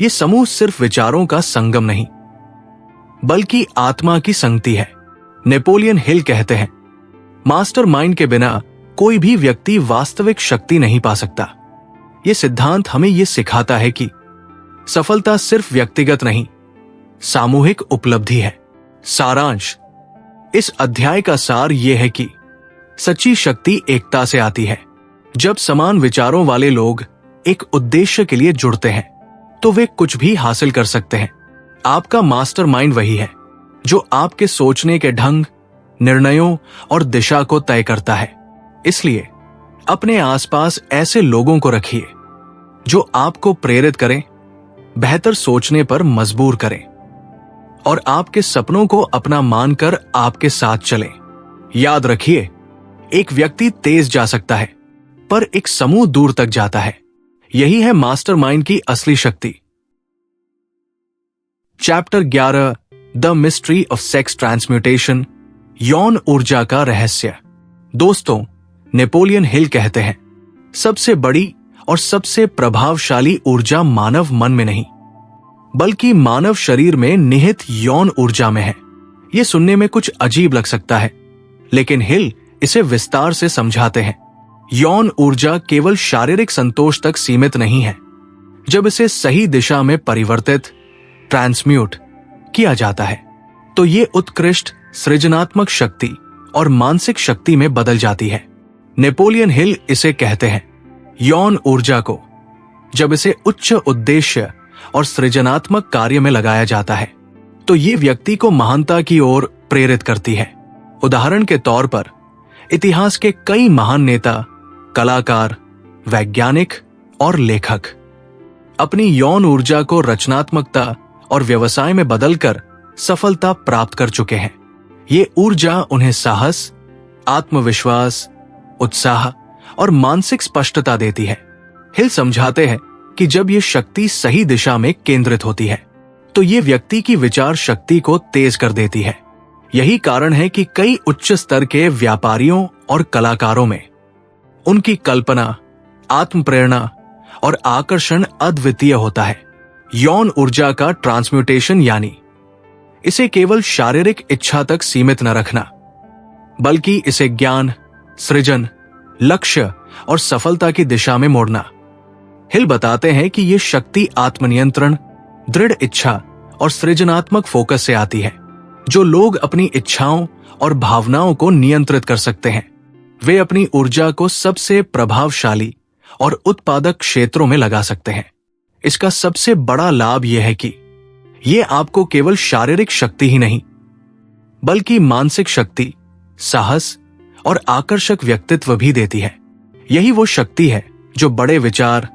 ये समूह सिर्फ विचारों का संगम नहीं बल्कि आत्मा की संगति है। नेपोलियन हिल कहते हैं, मास्टरमाइंड के बिना कोई भी व्यक्ति वास्तविक शक्ति नहीं पा सकता। यह सिद्धांत हमें यह सिखाता है कि सफलता सिर्फ व्यक्तिगत नहीं, सामूहिक उपलब्धि है। सारांश, इस अध्याय का सार यह है कि सच्ची शक्ति एकता से आती है। जब समान विचारों वाले लोग एक उद्देश्य के लिए जुड़ते हैं तो वे कुछ भी हासिल कर सकते हैं। आपका मास्टरमाइंड वही है जो आपके सोचने के ढंग, निर्णयों और दिशा को तय करता है। इसलिए अपने आसपास ऐसे लोगों को रखिए जो आपको प्रेरित करें, बेहतर सोचने पर मजबूर करें और आपके सपनों को अपना मानकर आपके साथ चलें। याद रखिए, एक व्यक्ति तेज जा सकता है पर एक समूह दूर तक जाता है। यही है मास्टरमाइंड की असली शक्ति। Chapter 11, the mystery of sex transmutation, यौन ऊर्जा का रहस्य। दोस्तों, नेपोलियन हिल कहते हैं, सबसे बड़ी और सबसे प्रभावशाली ऊर्जा मानव मन में नहीं बल्कि मानव शरीर में निहित यौन ऊर्जा में है। यह सुनने में कुछ अजीब लग सकता है, लेकिन हिल इसे विस्तार से समझाते हैं। यौन ऊर्जा केवल शारीरिक संतोष तक सीमित नहीं है। जब इसे सही दिशा में परिवर्तित, ट्रांसम्यूट किया जाता है तो ये उत्कृष्ट सृजनात्मक शक्ति और मानसिक शक्ति में बदल जाती है। नेपोलियन हिल इसे कहते हैं यौन ऊर्जा को, जब इसे उच्च उद्देश्य और सृजनात्मक कार्य में लगाया जाता है तो ये व्यक्ति को महानता की ओर प्रेरित करती है। उदाहरण के तौर पर इतिहास के कई महान नेता, कलाकार, वैज्ञानिक और लेखक अपनी यौन ऊर्जा को रचनात्मकता और व्यवसाय में बदलकर सफलता प्राप्त कर चुके हैं। ये ऊर्जा उन्हें साहस, आत्मविश्वास, उत्साह और मानसिक स्पष्टता देती है। हिल समझाते हैं कि जब ये शक्ति सही दिशा में केंद्रित होती है तो ये व्यक्ति की विचार शक्ति को तेज कर देती है। यही कारण है कि कई उच्च स्तर के व्यापारियों और कलाकारों में उनकी कल्पना, आत्म प्रेरणा और आकर्षण अद्वितीय होता है। यौन ऊर्जा का ट्रांसम्यूटेशन यानी इसे केवल शारीरिक इच्छा तक सीमित न रखना, बल्कि इसे ज्ञान, सृजन, लक्ष्य और सफलता की दिशा में मोड़ना। हिल बताते हैं कि ये शक्ति आत्मनियंत्रण, दृढ़ इच्छा और सृजनात्मक फोकस से आती है। जो लोग अपनी इच्छाओं और भावनाओं को नियंत्रित कर सकते हैं वे अपनी ऊर्जा को सबसे प्रभावशाली और उत्पादक क्षेत्रों में लगा सकते हैं। इसका सबसे बड़ा लाभ यह है कि ये आपको केवल शारीरिक शक्ति ही नहीं बल्कि मानसिक शक्ति, साहस और आकर्षक व्यक्तित्व भी देती है। यही वो शक्ति है जो बड़े विचार,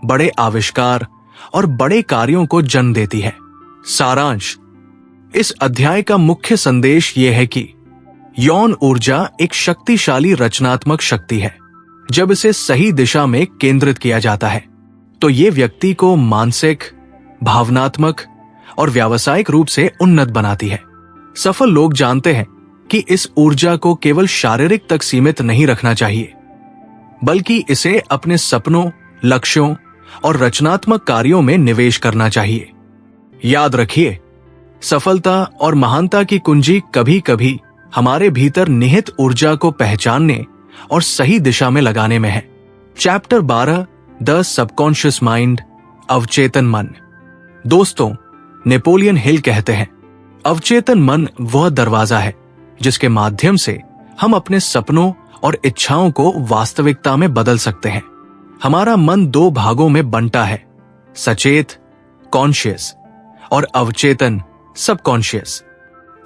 बड़े आविष्कार और बड़े कार्यों को जन्म देती है। सारांश, इस अध्याय का मुख्य संदेश यह है कि यौन ऊर्जा एक शक्तिशाली रचनात्मक शक्ति है। जब इसे सही दिशा में केंद्रित किया जाता है तो ये व्यक्ति को मानसिक, भावनात्मक और व्यावसायिक रूप से उन्नत बनाती है। सफल लोग जानते हैं कि इस ऊर्जा को केवल शारीरिक तक सीमित नहीं रखना चाहिए, बल्कि इसे अपने सपनों, लक्ष्यों और रचनात्मक कार्यों में निवेश करना चाहिए। याद रखिए, सफलता और महानता की कुंजी कभी कभी हमारे भीतर निहित ऊर्जा को पहचानने और सही दिशा में लगाने में है। चैप्टर 12, द सबकॉन्शियस माइंड, अवचेतन मन। दोस्तों, नेपोलियन हिल कहते हैं, अवचेतन मन वह दरवाजा है जिसके माध्यम से हम अपने सपनों और इच्छाओं को वास्तविकता में बदल सकते हैं। हमारा मन दो भागों में बंटा है, सचेत, कॉन्शियस, और अवचेतन, सबकॉन्शियस।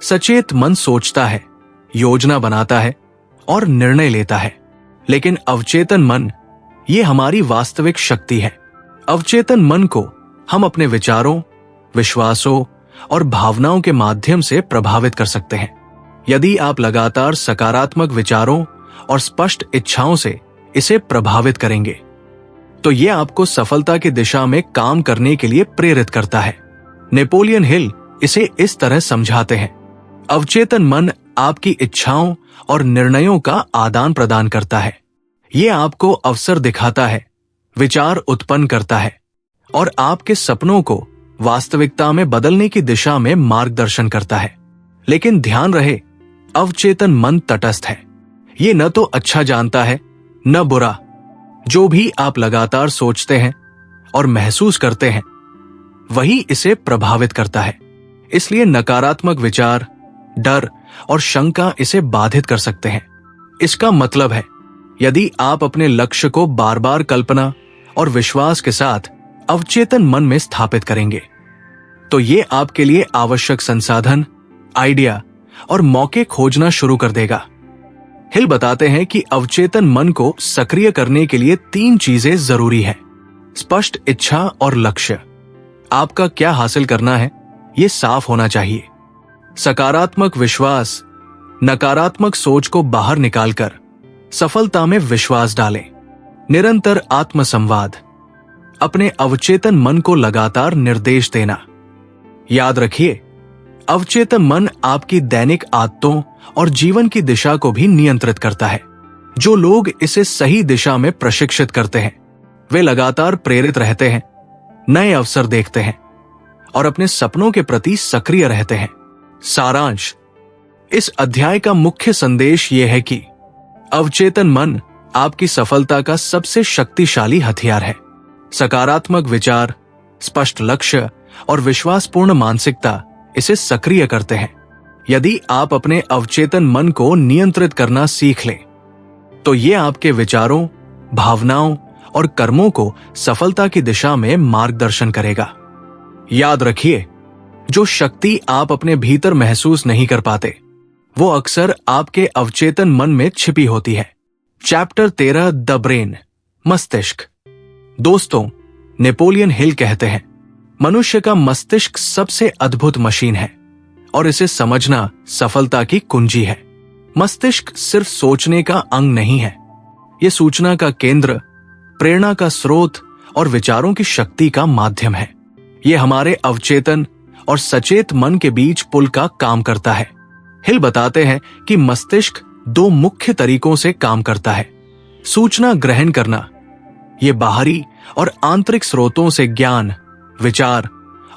सचेत मन सोचता है, योजना बनाता है और निर्णय लेता है, लेकिन अवचेतन मन ये हमारी वास्तविक शक्ति है। अवचेतन मन को हम अपने विचारों, विश्वासों और भावनाओं के माध्यम से प्रभावित कर सकते हैं। यदि आप लगातार सकारात्मक विचारों और स्पष्ट इच्छाओं से इसे प्रभावित करेंगे तो यह आपको सफलता की दिशा में काम करने के लिए प्रेरित करता है। नेपोलियन हिल इसे इस तरह समझाते हैं, अवचेतन मन आपकी इच्छाओं और निर्णयों का आदान प्रदान करता है। यह आपको अवसर दिखाता है, विचार उत्पन्न करता है और आपके सपनों को वास्तविकता में बदलने की दिशा में मार्गदर्शन करता है। लेकिन ध्यान रहे, अवचेतन मन तटस्थ है। ये न तो अच्छा जानता है न बुरा। जो भी आप लगातार सोचते हैं और महसूस करते हैं वही इसे प्रभावित करता है। इसलिए नकारात्मक विचार, डर और शंका इसे बाधित कर सकते हैं। इसका मतलब है, यदि आप अपने लक्ष्य को बार बार कल्पना और विश्वास के साथ अवचेतन मन में स्थापित करेंगे तो ये आपके लिए आवश्यक संसाधन, आइडिया और मौके खोजना शुरू कर देगा। हिल बताते हैं कि अवचेतन मन को सक्रिय करने के लिए 3 चीजें जरूरी है। स्पष्ट इच्छा और लक्ष्य। आपका क्या हासिल करना है ये साफ होना चाहिए। सकारात्मक विश्वास, नकारात्मक सोच को बाहर निकालकर सफलता में विश्वास डालें। निरंतर आत्मसंवाद, अपने अवचेतन मन को लगातार निर्देश देना। याद रखिए, अवचेतन मन आपकी दैनिक आदतों और जीवन की दिशा को भी नियंत्रित करता है। जो लोग इसे सही दिशा में प्रशिक्षित करते हैं वे लगातार प्रेरित रहते हैं, नए अवसर देखते हैं और अपने सपनों के प्रति सक्रिय रहते हैं। सारांश, इस अध्याय का मुख्य संदेश यह है कि अवचेतन मन आपकी सफलता का सबसे शक्तिशाली हथियार है। सकारात्मक विचार, स्पष्ट लक्ष्य और विश्वासपूर्ण मानसिकता इसे सक्रिय करते हैं। यदि आप अपने अवचेतन मन को नियंत्रित करना सीख लें तो ये आपके विचारों, भावनाओं और कर्मों को सफलता की दिशा में मार्गदर्शन करेगा। याद रखिए, जो शक्ति आप अपने भीतर महसूस नहीं कर पाते, वो अक्सर आपके अवचेतन मन में छिपी होती है। चैप्टर 13 द ब्रेन, मस्तिष्क। दोस्तों, नेपोलियन हिल कहते हैं, मनुष्य का मस्तिष्क सबसे अद्भुत मशीन है और इसे समझना सफलता की कुंजी है। मस्तिष्क सिर्फ सोचने का अंग नहीं है, ये सूचना का केंद्र, प्रेरणा का स्रोत और विचारों की शक्ति का माध्यम है। ये हमारे अवचेतन और सचेत मन के बीच पुल का काम करता है। हिल बताते हैं कि मस्तिष्क दो मुख्य तरीकों से काम करता है। सूचना ग्रहण करना, ये बाहरी और आंतरिक स्रोतों से ज्ञान, विचार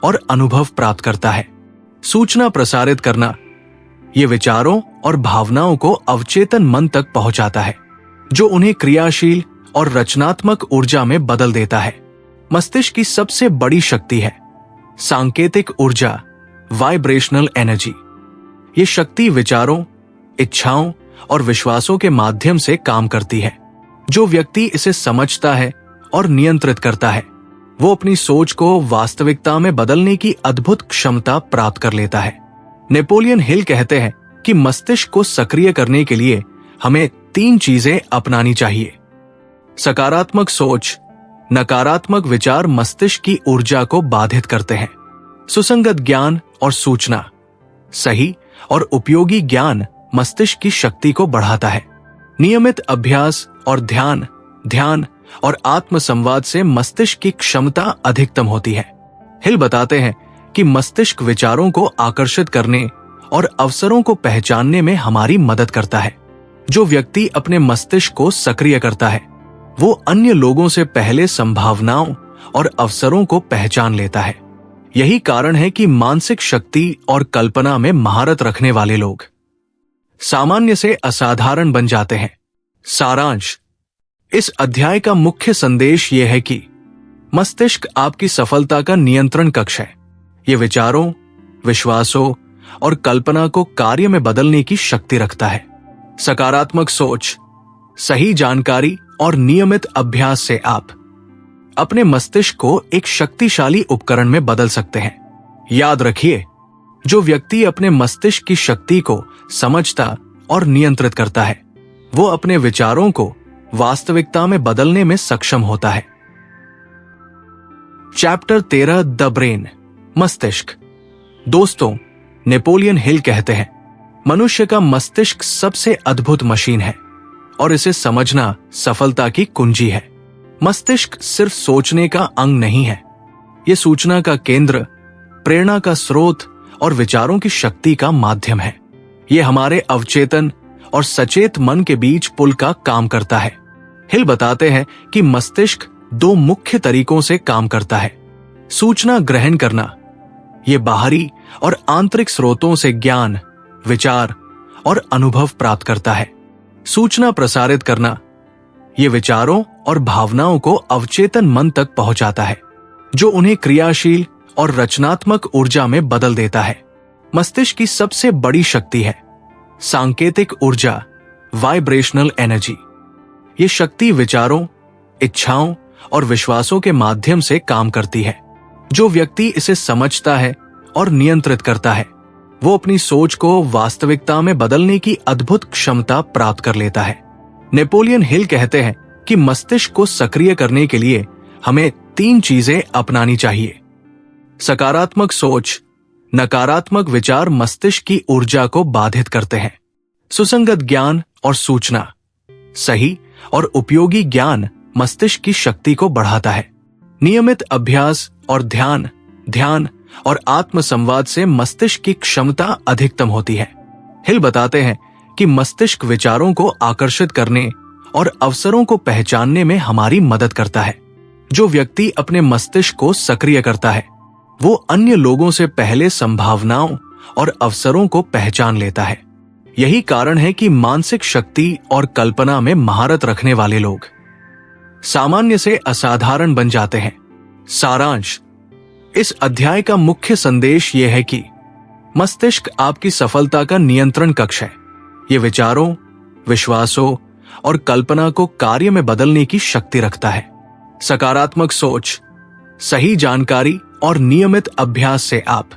और अनुभव प्राप्त करता है। सूचना प्रसारित करना, ये विचारों और भावनाओं को अवचेतन मन तक पहुंचाता है, जो उन्हें क्रियाशील और रचनात्मक ऊर्जा में बदल देता है। मस्तिष्क की सबसे बड़ी शक्ति है सांकेतिक ऊर्जा, वाइब्रेशनल एनर्जी। ये शक्ति विचारों, इच्छाओं और विश्वासों के माध्यम से काम करती है। जो व्यक्ति इसे समझता है और नियंत्रित करता है, वो अपनी सोच को वास्तविकता में बदलने की अद्भुत क्षमता प्राप्त कर लेता है। नेपोलियन हिल कहते हैं कि मस्तिष्क को सक्रिय करने के लिए हमें 3 चीजें अपनानी चाहिए। सकारात्मक सोच, नकारात्मक विचार मस्तिष्क की ऊर्जा को बाधित करते हैं। सुसंगत ज्ञान और सूचना, सही और उपयोगी ज्ञान मस्तिष्क की शक्ति को बढ़ाता है। नियमित अभ्यास और ध्यान और आत्म संवाद से मस्तिष्क की क्षमता अधिकतम होती है। हिल बताते हैं कि मस्तिष्क विचारों को आकर्षित करने और अवसरों को पहचानने में हमारी मदद करता है। जो व्यक्ति अपने मस्तिष्क को सक्रिय करता है, वो अन्य लोगों से पहले संभावनाओं और अवसरों को पहचान लेता है। यही कारण है कि मानसिक शक्ति और कल्पना में महारत रखने वाले लोग सामान्य से असाधारण बन जाते हैं। सारांश, इस अध्याय का मुख्य संदेश यह है कि मस्तिष्क आपकी सफलता का नियंत्रण कक्ष है। ये विचारों, विश्वासों और कल्पना को कार्य में बदलने की शक्ति रखता है। सकारात्मक सोच, सही जानकारी और नियमित अभ्यास से आप अपने मस्तिष्क को एक शक्तिशाली उपकरण में बदल सकते हैं। याद रखिए, जो व्यक्ति अपने मस्तिष्क की शक्ति को समझता और नियंत्रित करता है, वो अपने विचारों को वास्तविकता में बदलने में सक्षम होता है। चैप्टर 13 द ब्रेन, मस्तिष्क। दोस्तों, नेपोलियन हिल कहते हैं, मनुष्य का मस्तिष्क सबसे अद्भुत मशीन है और इसे समझना सफलता की कुंजी है। मस्तिष्क सिर्फ सोचने का अंग नहीं है, ये सूचना का केंद्र, प्रेरणा का स्रोत और विचारों की शक्ति का माध्यम है। ये हमारे अवचेतन और सचेत मन के बीच पुल का काम करता है। हिल बताते हैं कि मस्तिष्क दो मुख्य तरीकों से काम करता है। सूचना ग्रहण करना, ये बाहरी और आंतरिक स्रोतों से ज्ञान, विचार और अनुभव प्राप्त करता है। सूचना प्रसारित करना, ये विचारों और भावनाओं को अवचेतन मन तक पहुंचाता है, जो उन्हें क्रियाशील और रचनात्मक ऊर्जा में बदल देता है। मस्तिष्क की सबसे बड़ी शक्ति है सांकेतिक ऊर्जा, वाइब्रेशनल एनर्जी। ये शक्ति विचारों, इच्छाओं और विश्वासों के माध्यम से काम करती है। जो व्यक्ति इसे समझता है और नियंत्रित करता है, वो अपनी सोच को वास्तविकता में बदलने की अद्भुत क्षमता प्राप्त कर लेता है। नेपोलियन हिल कहते हैं कि मस्तिष्क को सक्रिय करने के लिए हमें 3 चीजें अपनानी चाहिए। सकारात्मक सोच, नकारात्मक विचार मस्तिष्क की ऊर्जा को बाधित करते हैं। सुसंगत ज्ञान और सूचना, सही और उपयोगी ज्ञान मस्तिष्क की शक्ति को बढ़ाता है। नियमित अभ्यास और ध्यान और आत्म संवाद से मस्तिष्क की क्षमता अधिकतम होती है। हिल बताते हैं कि मस्तिष्क विचारों को आकर्षित करने और अवसरों को पहचानने में हमारी मदद करता है। जो व्यक्ति अपने मस्तिष्क को सक्रिय करता है, वो अन्य लोगों से पहले संभावनाओं और अवसरों को पहचान लेता है। यही कारण है कि मानसिक शक्ति और कल्पना में महारत रखने वाले लोग सामान्य से असाधारण बन जाते हैं। सारांश, इस अध्याय का मुख्य संदेश यह है कि मस्तिष्क आपकी सफलता का नियंत्रण कक्ष है। ये विचारों, विश्वासों और कल्पना को कार्य में बदलने की शक्ति रखता है। सकारात्मक सोच, सही जानकारी और नियमित अभ्यास से आप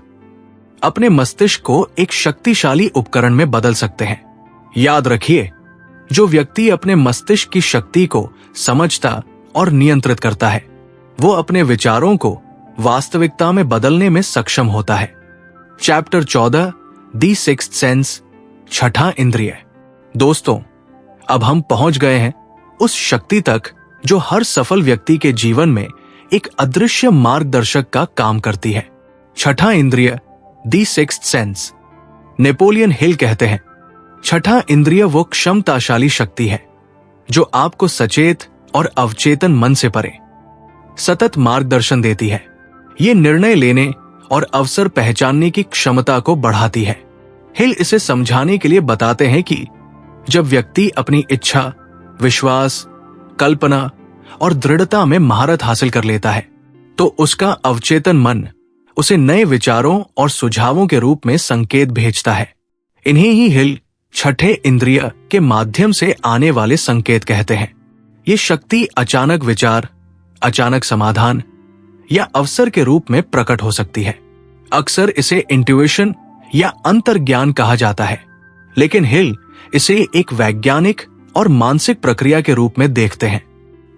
अपने मस्तिष्क को एक शक्तिशाली उपकरण में बदल सकते हैं। याद रखिए, जो व्यक्ति अपने मस्तिष्क की शक्ति को समझता और नियंत्रित करता है, वो अपने विचारों को वास्तविकता में बदलने में सक्षम होता है। चैप्टर 14, द सिक्स्थ सेंस, छठा इंद्रिय। दोस्तों, अब हम पहुंच गए हैं उस शक्ति तक जो हर सफल व्यक्ति के जीवन में एक अदृश्य मार्गदर्शक का काम करती है। छठा इंद्रिय, the sixth sense. Napoleon Hill कहते हैं, छठा इंद्रिय वो क्षमताशाली शक्ति है जो आपको सचेत और अवचेतन मन से परे सतत मार्गदर्शन देती है। ये निर्णय लेने और अवसर पहचानने की क्षमता को बढ़ाती है। हिल इसे समझाने के लिए बताते हैं कि जब व्यक्ति अपनी इच्छा, विश्वास, कल्पना और दृढ़ता में महारत हासिल कर लेता है, तो उसका अवचेतन मन उसे नए विचारों और सुझावों के रूप में संकेत भेजता है। इन्हें ही हिल छठे इंद्रिय के माध्यम से आने वाले संकेत कहते हैं। ये शक्ति अचानक विचार, अचानक समाधान या अवसर के रूप में प्रकट हो सकती है। अक्सर इसे इंट्यूशन या अंतर्ज्ञान कहा जाता है, लेकिन हिल इसे एक वैज्ञानिक और मानसिक प्रक्रिया के रूप में देखते हैं।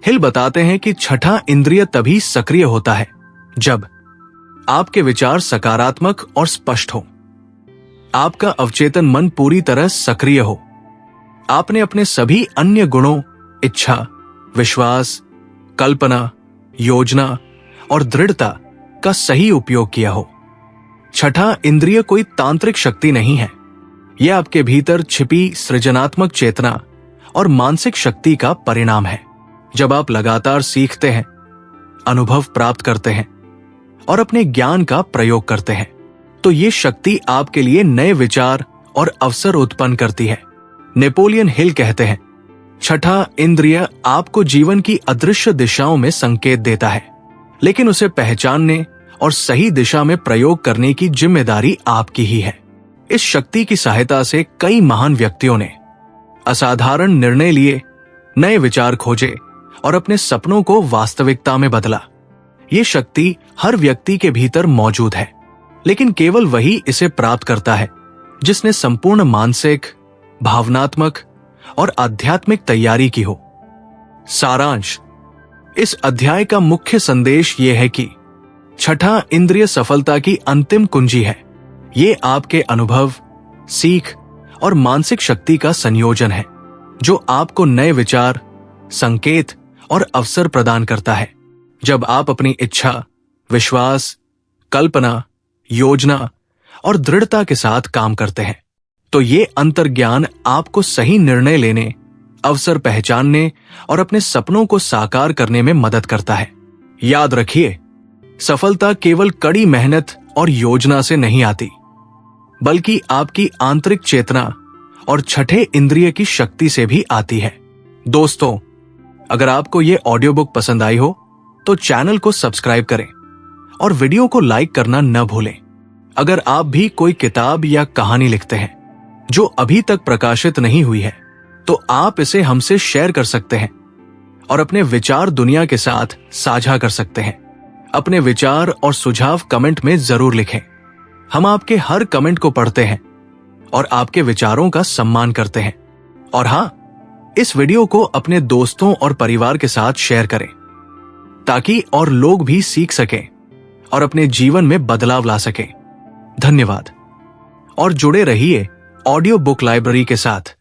हिल बताते हैं कि छठा इंद्रिय तभी सक्रिय होता है जब आपके विचार सकारात्मक और स्पष्ट हो, आपका अवचेतन मन पूरी तरह सक्रिय हो, आपने अपने सभी अन्य गुणों, इच्छा, विश्वास, कल्पना, योजना और दृढ़ता का सही उपयोग किया हो। छठा इंद्रिय कोई तांत्रिक शक्ति नहीं है, यह आपके भीतर छिपी सृजनात्मक चेतना और मानसिक शक्ति का परिणाम है। जब आप लगातार सीखते हैं, अनुभव प्राप्त करते हैं और अपने ज्ञान का प्रयोग करते हैं, तो ये शक्ति आपके लिए नए विचार और अवसर उत्पन्न करती है। नेपोलियन हिल कहते हैं, छठा इंद्रिय आपको जीवन की अदृश्य दिशाओं में संकेत देता है, लेकिन उसे पहचानने और सही दिशा में प्रयोग करने की जिम्मेदारी आपकी ही है। इस शक्ति की सहायता से कई महान व्यक्तियों ने असाधारण निर्णय लिए, नए विचार खोजे और अपने सपनों को वास्तविकता में बदला। ये शक्ति हर व्यक्ति के भीतर मौजूद है, लेकिन केवल वही इसे प्राप्त करता है जिसने संपूर्ण मानसिक, भावनात्मक और आध्यात्मिक तैयारी की हो। सारांश, इस अध्याय का मुख्य संदेश यह है कि छठा इंद्रिय सफलता की अंतिम कुंजी है। ये आपके अनुभव, सीख और मानसिक शक्ति का संयोजन है जो आपको नए विचार, संकेत और अवसर प्रदान करता है। जब आप अपनी इच्छा, विश्वास, कल्पना, योजना और दृढ़ता के साथ काम करते हैं, तो ये अंतर्ज्ञान आपको सही निर्णय लेने, अवसर पहचानने और अपने सपनों को साकार करने में मदद करता है। याद रखिए, सफलता केवल कड़ी मेहनत और योजना से नहीं आती, बल्कि आपकी आंतरिक चेतना और छठे इंद्रिय की शक्ति से भी आती है। दोस्तों, अगर आपको ये ऑडियो बुक पसंद आई हो तो चैनल को सब्सक्राइब करें और वीडियो को लाइक करना न भूलें। अगर आप भी कोई किताब या कहानी लिखते हैं जो अभी तक प्रकाशित नहीं हुई है, तो आप इसे हमसे शेयर कर सकते हैं और अपने विचार दुनिया के साथ साझा कर सकते हैं। अपने विचार और सुझाव कमेंट में जरूर लिखें। हम आपके हर कमेंट को पढ़ते हैं और आपके विचारों का सम्मान करते हैं। और हाँ, इस वीडियो को अपने दोस्तों और परिवार के साथ शेयर करें ताकि और लोग भी सीख सकें और अपने जीवन में बदलाव ला सकें। धन्यवाद और जुड़े रहिए ऑडियो बुक लाइब्रेरी के साथ।